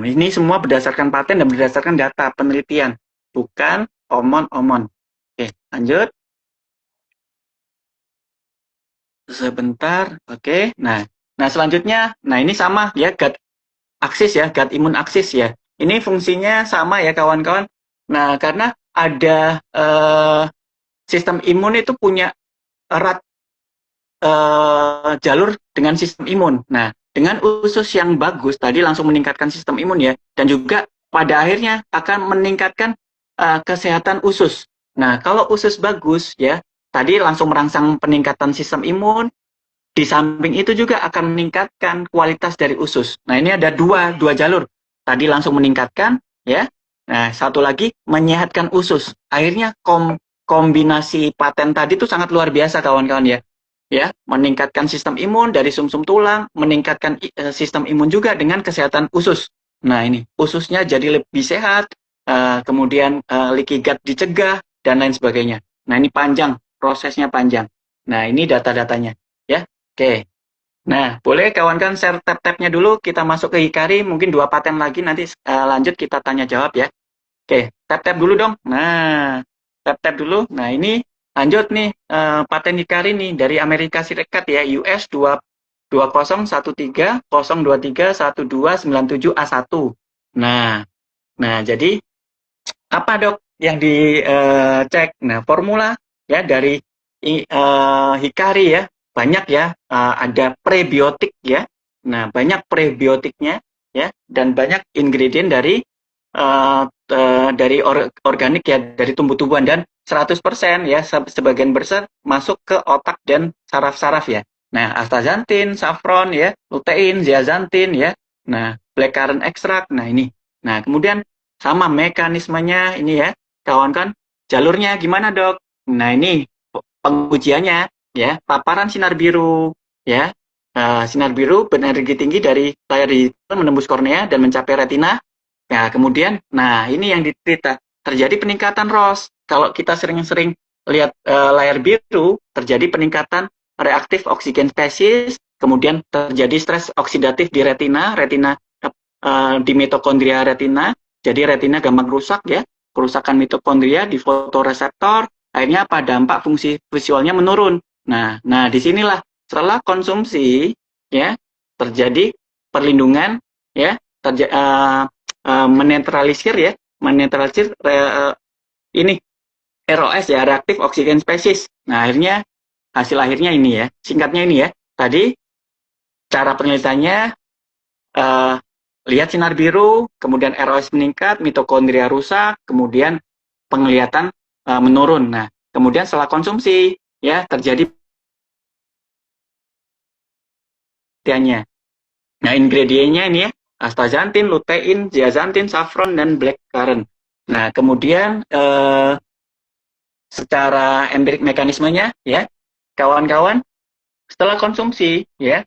ini semua berdasarkan paten dan berdasarkan data penelitian, bukan omon-omon. Oke, lanjut. Sebentar. Oke. Nah, selanjutnya, nah ini sama ya, gut axis ya, gut immune axis ya. Ini fungsinya sama ya kawan-kawan. Nah, karena ada sistem imun itu punya erat jalur dengan sistem imun. Nah, dengan usus yang bagus tadi langsung meningkatkan sistem imun ya, dan juga pada akhirnya akan meningkatkan kesehatan usus. Nah, kalau usus bagus ya, tadi langsung merangsang peningkatan sistem imun. Di samping itu juga akan meningkatkan kualitas dari usus. Nah, ini ada dua jalur. Tadi langsung meningkatkan ya. Nah, satu lagi menyehatkan usus. Akhirnya kombinasi paten tadi itu sangat luar biasa kawan-kawan ya. Ya, meningkatkan sistem imun dari sumsum tulang, meningkatkan sistem imun juga dengan kesehatan usus. Nah, ini ususnya jadi lebih sehat, kemudian leaky gut dicegah dan lain sebagainya. Nah, ini panjang, prosesnya panjang. Nah, ini data-datanya ya. Oke. Nah, boleh kawan-kawan share tab-tabnya dulu, kita masuk ke Hikari, mungkin 2 paten lagi, nanti lanjut kita tanya jawab ya. Oke, tab-tab dulu dong. Nah, tab-tab dulu. Nah, ini lanjut nih paten Hikari nih dari Amerika Serikat ya, US 20 2013 023 1297A1. Nah, jadi apa dok yang dicek? Nah, formula ya dari Hikari ya, banyak ya, ada prebiotik ya. Nah, banyak prebiotiknya ya, dan banyak ingredient dari organik ya, dari tumbuh-tumbuhan, dan 100% ya, sebagian besar masuk ke otak dan saraf-saraf ya. Nah, astaxanthin, saffron ya, lutein, zeaxanthin ya. Nah, blackcurrant extract. Nah, ini. Nah, kemudian sama mekanismenya ini ya, kawan kan. Jalurnya gimana, Dok? Nah, ini pengujiannya ya, paparan sinar biru ya. Sinar biru berenergi tinggi dari layar digital menembus kornea dan mencapai retina. Nah, kemudian, ini yang diterita, terjadi peningkatan ROS. Kalau kita sering-sering lihat layar biru, terjadi peningkatan reaktif oksigen species, kemudian terjadi stres oksidatif di retina, di mitokondria retina, jadi retina gampang rusak ya, kerusakan mitokondria di fotoreseptor, akhirnya apa, dampak fungsi visualnya menurun. Nah, disinilah setelah konsumsi ya terjadi perlindungan ya, menetralisir ini ROS ya, reaktif oksigen species. Nah, hasil akhirnya ini ya, singkatnya ini ya. Tadi cara penelitiannya, uh, lihat sinar biru, kemudian ROS meningkat, mitokondria rusak, kemudian penglihatan menurun. Nah, kemudian setelah konsumsi ya terjadi penelitiannya. Nah, ingredientnya ini ya, astaxanthin, lutein, zeaxanthin, saffron, dan blackcurrant. Nah, kemudian secara empirik mekanismenya ya, kawan-kawan, setelah konsumsi ya,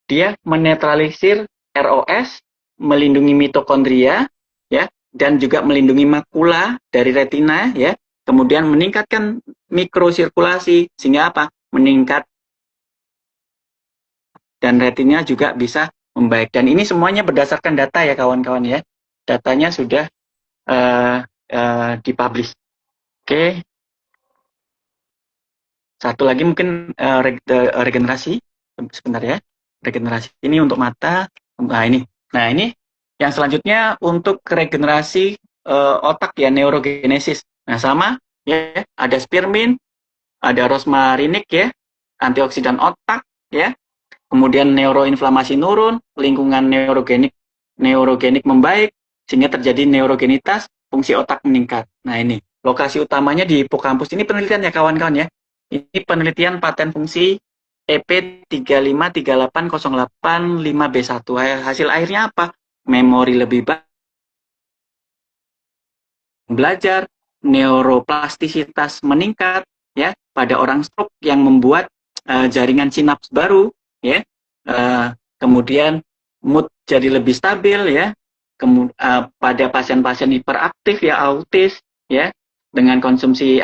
dia menetralisir ROS, melindungi mitokondria ya, dan juga melindungi makula dari retina ya, kemudian meningkatkan mikrosirkulasi sehingga apa? Meningkat, dan retina juga bisa membaik. Dan ini semuanya berdasarkan data ya kawan-kawan ya. Datanya sudah dipublish. Oke. Satu lagi mungkin regenerasi. Sebentar ya. Regenerasi ini untuk mata. Nah, ini. Nah, ini yang selanjutnya untuk regenerasi otak ya, neurogenesis. Nah, sama ya, ada spirmin, ada rosmarinik ya, antioksidan otak ya. Kemudian neuroinflamasi nurun, lingkungan neurogenik membaik, sehingga terjadi neurogenitas, fungsi otak meningkat. Nah, ini lokasi utamanya di hipokampus. Ini penelitian ya kawan-kawan ya. Ini penelitian paten fungsi EP3538085B1. Hasil akhirnya apa? Memori lebih baik, belajar, neuroplastisitas meningkat ya pada orang stroke, yang membuat jaringan sinaps baru ya. Kemudian mood jadi lebih stabil ya. Pada pasien-pasien hiperaktif ya, autis ya, dengan konsumsi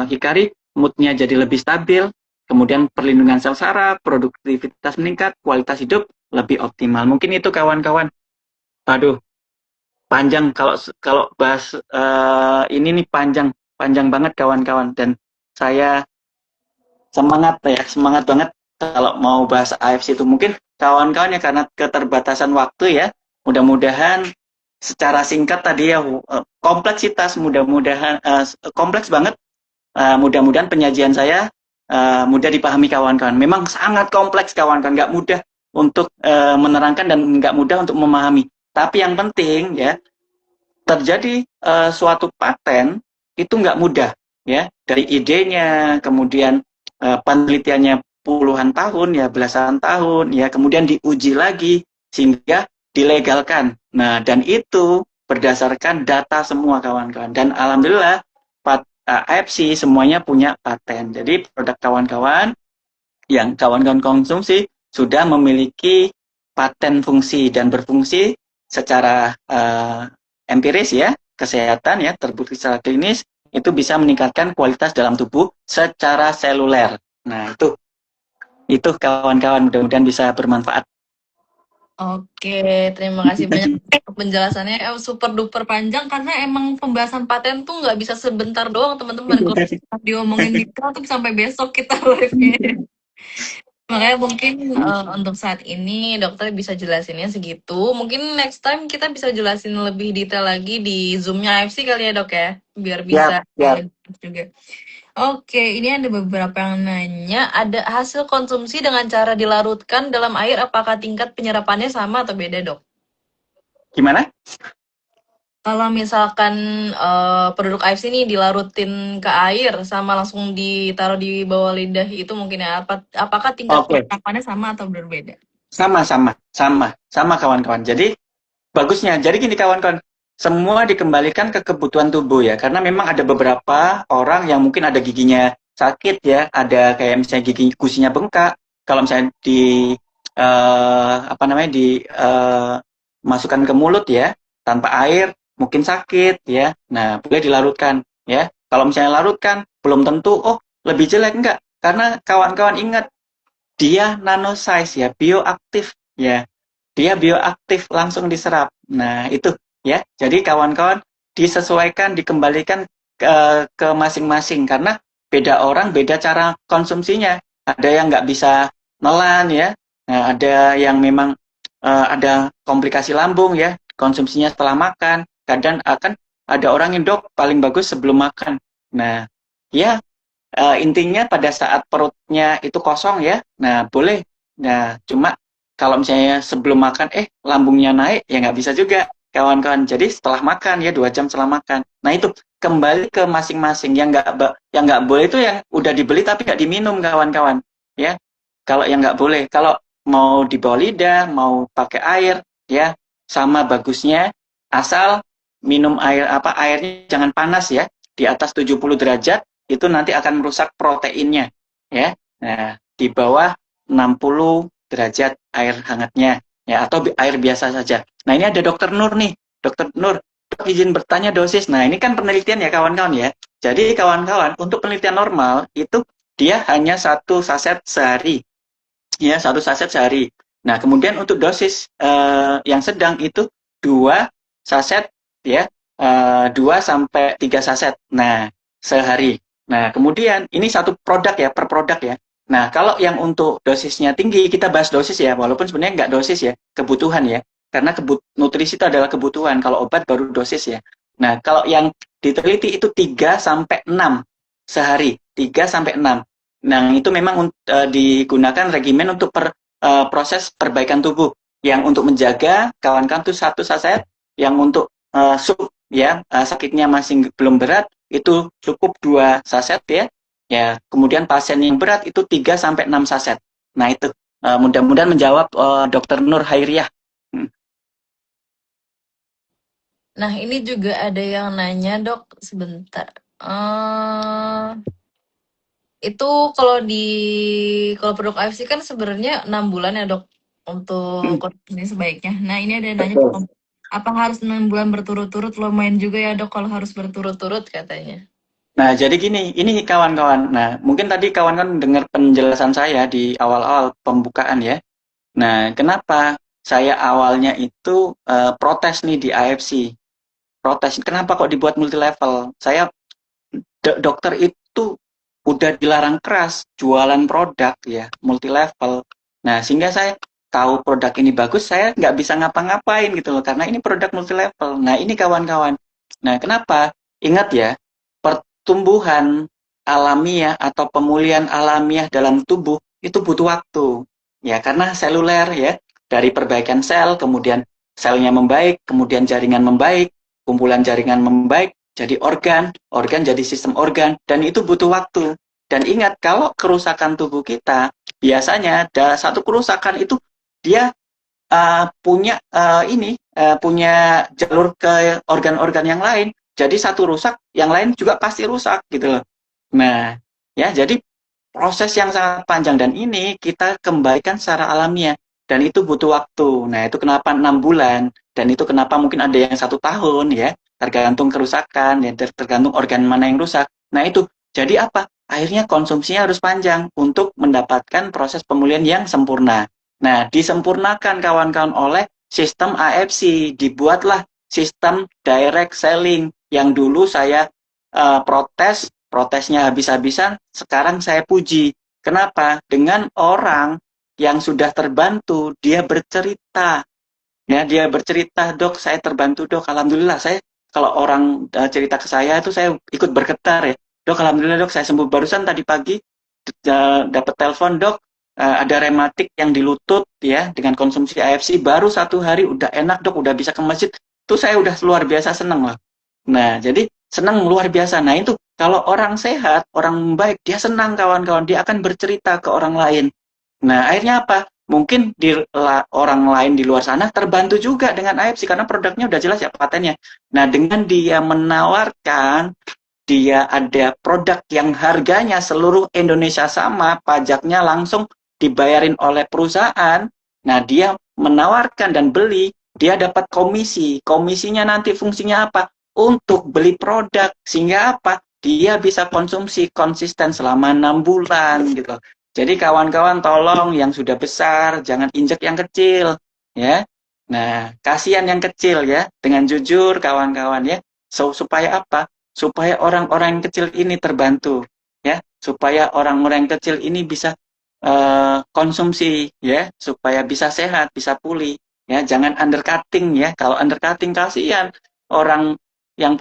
Hikari, moodnya jadi lebih stabil. Kemudian perlindungan sel saraf, produktivitas meningkat, kualitas hidup lebih optimal. Mungkin itu kawan-kawan. Aduh, panjang kalau bahas ini nih, panjang banget kawan-kawan, dan saya semangat banget kalau mau bahas AFC itu. Mungkin kawan-kawan ya, karena keterbatasan waktu ya, mudah-mudahan secara singkat tadi ya, kompleksitas mudah-mudahan kompleks banget. Mudah-mudahan penyajian saya mudah dipahami kawan-kawan. Memang sangat kompleks kawan-kawan, nggak mudah untuk menerangkan dan nggak mudah untuk memahami. Tapi yang penting ya, terjadi suatu paten itu nggak mudah ya, dari idenya, kemudian penelitiannya puluhan tahun ya, belasan tahun ya, kemudian diuji lagi sehingga dilegalkan. Nah, dan itu berdasarkan data semua kawan-kawan, dan alhamdulillah AFC semuanya punya paten. Jadi produk kawan-kawan yang kawan-kawan konsumsi sudah memiliki paten fungsi dan berfungsi secara empiris ya, kesehatan ya, terbukti secara klinis, itu bisa meningkatkan kualitas dalam tubuh secara seluler. Nah, itu kawan-kawan, mudah-mudahan bisa bermanfaat. Oke, terima kasih banyak untuk penjelasannya. Super duper panjang karena emang pembahasan paten tuh nggak bisa sebentar doang teman-teman. Kalau diomongin di tuh sampai besok kita live-nya. Makanya mungkin Hmm, untuk saat ini dokter bisa jelasinnya segitu. Mungkin next time kita bisa jelasin lebih detail lagi di Zoom-nya AFC kali ya dok ya, biar siap, bisa siap. juga. Oke, ini ada beberapa yang nanya, ada hasil konsumsi dengan cara dilarutkan dalam air, apakah tingkat penyerapannya sama atau beda dok? Gimana? Kalau misalkan produk AFC ini dilarutin ke air sama langsung ditaruh di bawah lidah itu mungkin ya, apakah tingkat Oke, penyerapannya sama atau berbeda? sama kawan-kawan. Jadi bagusnya, jadi gini kawan-kawan, semua dikembalikan ke kebutuhan tubuh ya, karena memang ada beberapa orang yang mungkin ada giginya sakit ya, ada kayak misalnya gigi gusinya bengkak, kalau misalnya di apa namanya masukkan ke mulut ya, tanpa air mungkin sakit ya. Nah, boleh dilarutkan ya. Kalau misalnya larutkan, belum tentu oh lebih jelek enggak, karena kawan-kawan ingat dia nano size ya, bioaktif ya. Dia bioaktif langsung diserap. Nah, itu ya. Jadi kawan-kawan disesuaikan, dikembalikan ke masing-masing karena beda orang, beda cara konsumsinya. Ada yang nggak bisa nelan ya. Nah, ada yang memang ada komplikasi lambung ya, konsumsinya setelah makan. Kadang akan ada orang yang dok paling bagus sebelum makan. Nah, ya intinya pada saat perutnya itu kosong ya, nah boleh. Nah, cuma kalau misalnya sebelum makan, lambungnya naik, ya nggak bisa juga, kawan-kawan. Jadi setelah makan ya, 2 jam setelah makan. Nah itu kembali ke masing-masing. Yang nggak boleh itu yang udah dibeli tapi nggak diminum, kawan-kawan. Ya, kalau yang nggak boleh, kalau mau di bawah lidah, mau pakai air, ya sama bagusnya, asal minum air apa airnya jangan panas ya, di atas 70 derajat itu nanti akan merusak proteinnya ya. Nah, di bawah 60 derajat air hangatnya ya atau air biasa saja. Nah, ini ada Dokter Nur nih. Dokter Nur, izin bertanya dosis. Nah, ini kan penelitian ya kawan-kawan ya. Jadi kawan-kawan, untuk penelitian normal itu dia hanya 1 saset sehari. Ya, 1 saset sehari. Nah, kemudian untuk dosis yang sedang itu 2 saset ya, 2 sampai 3 saset. Nah, sehari. Nah, kemudian ini satu produk ya, per produk ya. Nah, kalau yang untuk dosisnya tinggi, kita bahas dosis ya, walaupun sebenarnya nggak dosis ya, kebutuhan ya. Karena nutrisi itu adalah kebutuhan, kalau obat baru dosis ya. Nah, kalau yang diteliti itu 3 sampai 6 sehari, 3 sampai 6. Nah, itu memang digunakan regimen untuk proses perbaikan tubuh. Yang untuk menjaga kawan-kawan itu 1 saset, yang untuk ya sakitnya masih belum berat itu cukup 2 saset ya. Ya, kemudian pasien yang berat itu 3 sampai 6 saset. Nah, itu mudah-mudahan menjawab Dokter Nur Hairiah. Hmm. Nah, ini juga ada yang nanya, Dok, sebentar. Eh itu kalau produk AFC kan sebenarnya 6 bulan ya, Dok, untuk Hmm, konsumsi sebaiknya. Nah, ini ada yang nanya, betul. apa harus 6 bulan berturut-turut? Lumayan juga ya, Dok, kalau harus berturut-turut katanya. Nah, jadi gini, ini kawan-kawan. Nah, mungkin tadi kawan-kawan dengar penjelasan saya di awal-awal pembukaan ya. Nah, kenapa saya awalnya itu protes nih di AFC. Protes, kenapa kok dibuat multi level? Saya dokter itu udah dilarang keras jualan produk ya, multi level. Nah, sehingga saya tahu produk ini bagus, saya nggak bisa ngapa-ngapain gitu loh, karena ini produk multi level. Nah, ini kawan-kawan. Nah, kenapa? Ingat ya, pertumbuhan alamiah atau pemulihan alamiah dalam tubuh itu butuh waktu. Ya, karena seluler ya, dari perbaikan sel, kemudian selnya membaik, kemudian jaringan membaik, kumpulan jaringan membaik, jadi organ, organ jadi sistem organ, dan itu butuh waktu. Dan ingat, kalau kerusakan tubuh kita, biasanya ada satu kerusakan itu dia punya jalur ke organ-organ yang lain. Jadi satu rusak, yang lain juga pasti rusak gitu loh. Nah, ya jadi proses yang sangat panjang dan ini kita kembalikan secara alamiah dan itu butuh waktu. Nah, itu kenapa 6 bulan dan itu kenapa mungkin ada yang 1 tahun ya, tergantung kerusakan ya, tergantung organ mana yang rusak. Nah, itu jadi apa? Akhirnya konsumsinya harus panjang untuk mendapatkan proses pemulihan yang sempurna. Nah, disempurnakan kawan-kawan oleh sistem AFC, dibuatlah sistem direct selling yang dulu saya protesnya habis-habisan, sekarang saya puji Kenapa? Dengan orang yang sudah terbantu, dia bercerita. Ya, dia bercerita, dok, saya terbantu, dok. Alhamdulillah, saya kalau orang cerita ke saya itu saya ikut bergetar ya. Dok, alhamdulillah dok, saya sembuh barusan tadi pagi dapat telepon dok, ada rematik yang di lutut ya dengan konsumsi AFC baru 1 hari udah enak dok, udah bisa ke masjid. Itu saya udah luar biasa seneng loh. Nah, jadi senang luar biasa. Nah, itu kalau orang sehat, orang baik, dia senang kawan-kawan, dia akan bercerita ke orang lain. Nah, akhirnya apa? Mungkin orang lain di luar sana terbantu juga dengan AFC karena produknya udah jelas ya patennya. Nah, dengan dia menawarkan, dia ada produk yang harganya seluruh Indonesia sama, pajaknya langsung dibayarin oleh perusahaan. Nah, dia menawarkan dan beli, dia dapat komisi. Komisinya nanti fungsinya apa? Untuk beli produk. Sehingga apa? Dia bisa konsumsi konsisten selama 6 bulan gitu. Jadi kawan-kawan tolong yang sudah besar jangan injek yang kecil ya. Nah, kasihan yang kecil ya. Dengan jujur kawan-kawan ya. Supaya apa? Supaya orang-orang yang kecil ini terbantu ya. Supaya orang-orang yang kecil ini bisa konsumsi ya, supaya bisa sehat, bisa pulih ya. Jangan undercutting ya. Kalau undercutting kasihan orang yang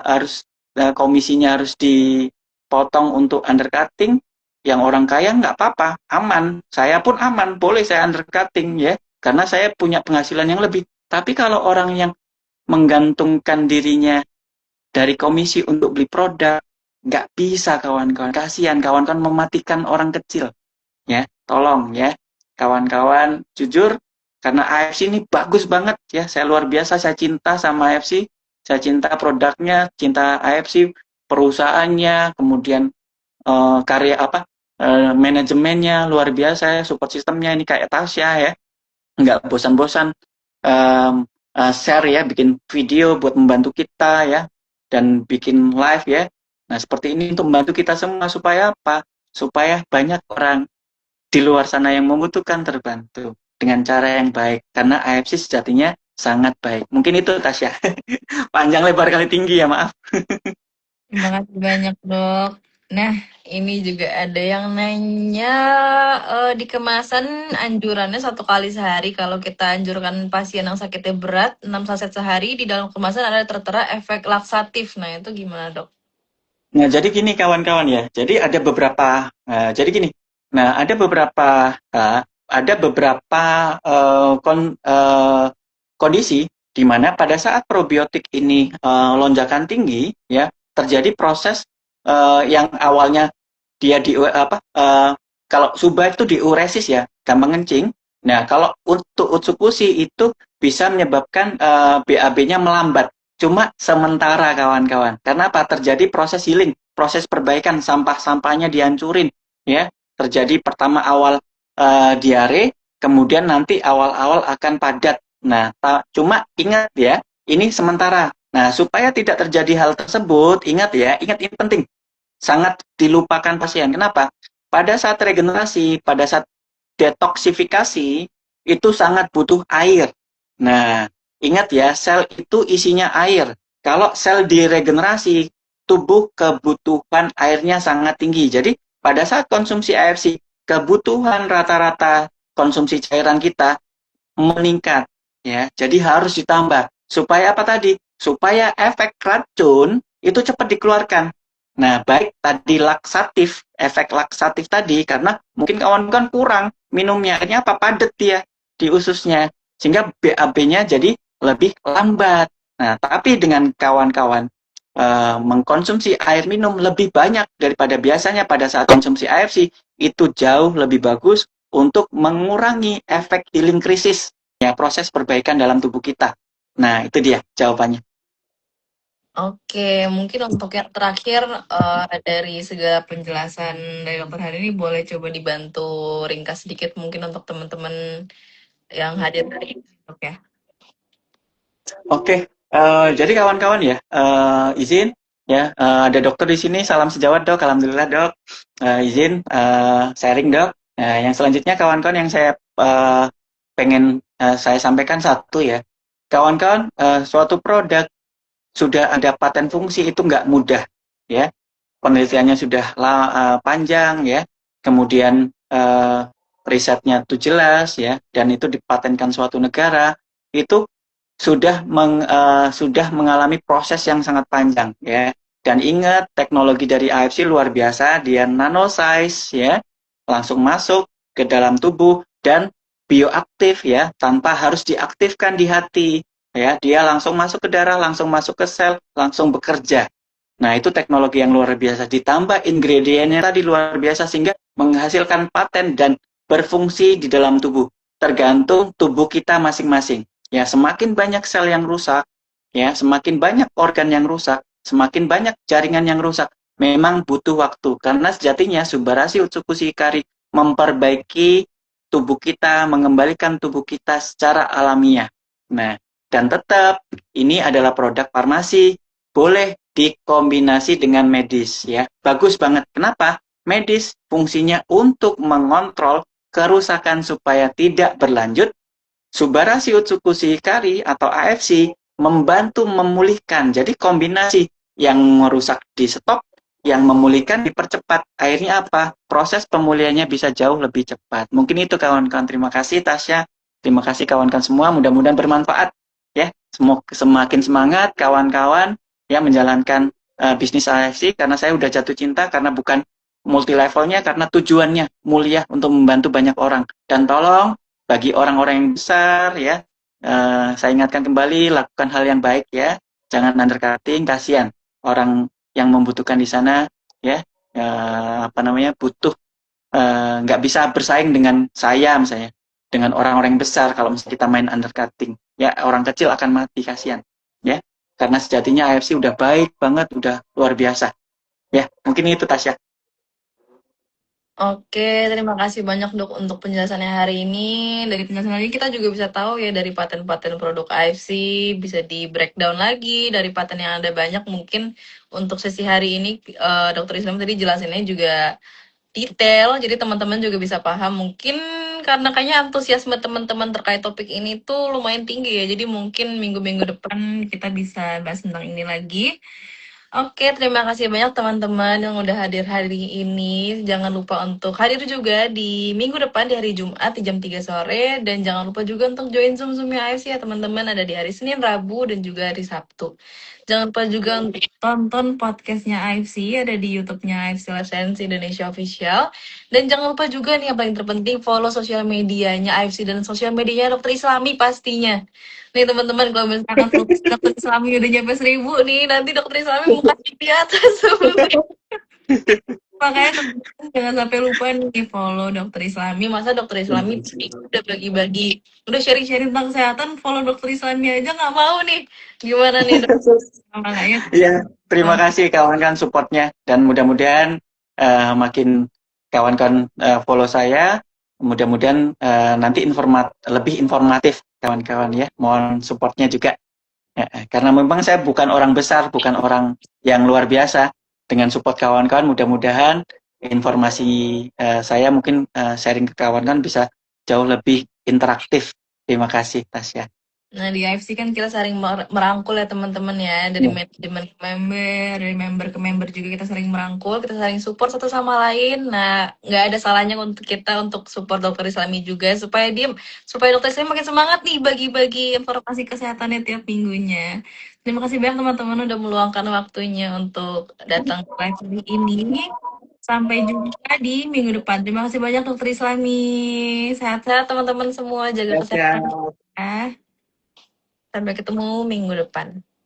harus komisinya harus dipotong untuk undercutting. Yang orang kaya nggak apa-apa, aman. Saya pun aman, boleh saya undercutting ya, karena saya punya penghasilan yang lebih. Tapi kalau orang yang menggantungkan dirinya dari komisi untuk beli produk, nggak bisa kawan-kawan. Kasihan kawan-kawan mematikan orang kecil. Ya, tolong ya, kawan-kawan jujur, karena AFC ini bagus banget ya. Saya luar biasa, saya cinta sama AFC. Saya cinta produknya, cinta AFC, perusahaannya, kemudian karya apa manajemennya luar biasa ya, support sistemnya ini kayak Tasya ya, nggak bosan-bosan share ya, bikin video buat membantu kita ya, dan bikin live ya. Nah seperti ini untuk membantu kita semua supaya apa? Supaya banyak orang di luar sana yang membutuhkan terbantu dengan cara yang baik, karena AFC sejatinya sangat baik. Mungkin itu Tasya. Panjang lebar kali tinggi ya, maaf. Terima kasih banyak, Dok. Nah, ini juga ada yang nanya di kemasan anjurannya 1 kali sehari. Kalau kita anjurkan pasien yang sakitnya berat, 6 saset sehari, di dalam kemasan ada tertera efek laksatif. Nah, itu gimana, Dok? Nah, jadi gini kawan-kawan ya. Jadi ada beberapa jadi gini. Nah, ada beberapa kondisi di mana pada saat probiotik ini lonjakan tinggi ya, terjadi proses yang awalnya dia kalau suba itu diuresis ya, gampang kencing. Nah, kalau untuk utsupusi itu bisa menyebabkan BAB-nya melambat. Cuma sementara kawan-kawan. Karena apa? Terjadi proses healing, proses perbaikan, sampah-sampahnya dihancurin ya. Terjadi pertama awal diare, kemudian nanti awal-awal akan padat. Nah, cuma ingat ya, ini sementara. Nah, supaya tidak terjadi hal tersebut, ingat ya, ingat ini penting. Sangat dilupakan pasien. Kenapa? Pada saat regenerasi, pada saat detoksifikasi, itu sangat butuh air. Nah, ingat ya, sel itu isinya air. Kalau sel diregenerasi, tubuh kebutuhan airnya sangat tinggi. Jadi, pada saat konsumsi air sih, kebutuhan rata-rata konsumsi cairan kita meningkat. Ya, jadi harus ditambah. Supaya apa tadi? Supaya efek racun itu cepat dikeluarkan. Nah, baik tadi laksatif, efek laksatif tadi, karena mungkin kawan-kawan kurang minumnya, akhirnya apa? Padat dia di ususnya, sehingga BAB-nya jadi lebih lambat. Nah, tapi dengan kawan-kawan mengkonsumsi air minum lebih banyak daripada biasanya pada saat konsumsi air sih, itu jauh lebih bagus untuk mengurangi efek healing krisis, ya, proses perbaikan dalam tubuh kita. Nah, itu dia jawabannya. Oke, mungkin untuk yang terakhir dari segala penjelasan dari dokter hari ini boleh coba dibantu ringkas sedikit mungkin untuk teman-teman yang hadir hari ini, Dok ya. Oke, jadi kawan-kawan ya, izin ya, ada dokter di sini, salam sejawat dok, alhamdulillah dok. Izin sharing dok. Yang selanjutnya kawan-kawan yang saya pengen saya sampaikan satu ya, kawan-kawan, suatu produk sudah ada paten fungsi itu nggak mudah ya, penelitiannya sudah panjang ya, kemudian risetnya itu jelas ya, dan itu dipatenkan suatu negara, itu sudah mengalami proses yang sangat panjang ya. Dan ingat, teknologi dari AFC luar biasa, dia nano size ya, langsung masuk ke dalam tubuh dan bioaktif ya, tanpa harus diaktifkan di hati ya, dia langsung masuk ke darah, langsung masuk ke sel, langsung bekerja. Nah, itu teknologi yang luar biasa, ditambah ingredientnya tadi luar biasa sehingga menghasilkan paten dan berfungsi di dalam tubuh, tergantung tubuh kita masing-masing. Ya, semakin banyak sel yang rusak, ya, semakin banyak organ yang rusak, semakin banyak jaringan yang rusak. Memang butuh waktu, karena sejatinya Subarashi Utsukushi Hikari memperbaiki tubuh kita, mengembalikan tubuh kita secara alamiah. Nah, dan tetap ini adalah produk farmasi, boleh dikombinasi dengan medis ya. Bagus banget. Kenapa? Medis fungsinya untuk mengontrol kerusakan supaya tidak berlanjut. Subarashi Utsukushi Hikari atau AFC membantu memulihkan. Jadi kombinasi yang merusak di stop, yang memulihkan dipercepat. Akhirnya apa? Proses pemulihannya bisa jauh lebih cepat. Mungkin itu kawan-kawan. Terima kasih Tasya. Terima kasih kawan-kawan semua. Mudah-mudahan bermanfaat ya. Semakin semangat kawan-kawan ya menjalankan bisnis AFC, karena saya udah jatuh cinta karena bukan multi levelnya, karena tujuannya mulia untuk membantu banyak orang. Dan tolong bagi orang-orang yang besar ya, saya ingatkan kembali, lakukan hal yang baik ya, jangan undercutting, kasihan orang yang membutuhkan di sana ya, butuh, nggak bisa bersaing dengan saya misalnya, dengan orang-orang yang besar. Kalau misalnya kita main undercutting ya, orang kecil akan mati, kasihan ya, karena sejatinya AFC udah baik banget, udah luar biasa ya. Mungkin itu Tasya. Oke, terima kasih banyak Dok untuk penjelasannya hari ini. Dari penjelasan ini kita juga bisa tahu ya dari paten-paten produk AFC, bisa di breakdown lagi dari paten yang ada banyak. Mungkin untuk sesi hari ini Dokter Islam tadi jelasinnya juga detail, jadi teman-teman juga bisa paham. Mungkin karena kayaknya antusiasme teman-teman terkait topik ini tuh lumayan tinggi ya, jadi mungkin minggu-minggu depan kita bisa bahas tentang ini lagi. Oke, terima kasih banyak teman-teman yang udah hadir hari ini. Jangan lupa untuk hadir juga di minggu depan di hari Jumat di jam 3 sore. Dan jangan lupa juga untuk join Zoom-Zoomnya AFC ya teman-teman. Ada di hari Senin, Rabu, dan juga hari Sabtu. Jangan lupa juga untuk tonton podcastnya AFC, ada di YouTube-nya AFC Lessons Indonesia Official. Dan jangan lupa juga nih yang paling terpenting, follow sosial medianya AFC dan sosial medianya Dokter Islami pastinya. Nih teman-teman, kalau misalkan Dokter Islami udah nyampe 1000 nih, nanti Dokter Islami buka di atas semua. Makanya teman-teman jangan sampai lupa nih follow Dokter Islami. Masa Dokter Islami udah bagi-bagi, udah sharing-sharing tentang kesehatan, follow Dokter Islami aja nggak mau nih. Gimana nih Dokter? Makanya Iya, terima kasih kawan-kawan supportnya, dan mudah-mudahan makin kawan-kawan follow saya, mudah-mudahan nanti lebih informatif kawan-kawan ya. Mohon supportnya juga. Karena memang saya bukan orang besar, bukan orang yang luar biasa. Dengan support kawan-kawan, mudah-mudahan informasi saya mungkin sharing ke kawan-kawan bisa jauh lebih interaktif. Terima kasih Tasya. Nah di AFC kan kita sering merangkul ya teman-teman ya, dari manajemen ke member, dari member ke member juga kita sering merangkul, kita sering support satu sama lain. Nah nggak ada salahnya untuk kita untuk support Dokter Islami juga supaya Dokter Islami makin semangat nih bagi-bagi informasi kesehatannya tiap minggunya. Terima kasih banyak teman-teman udah meluangkan waktunya untuk datang ke live ini. Sampai jumpa di minggu depan. Terima kasih banyak Dokter Islami. Sehat-sehat teman-teman semua, jaga kesehatan ya. Sampai ketemu minggu depan.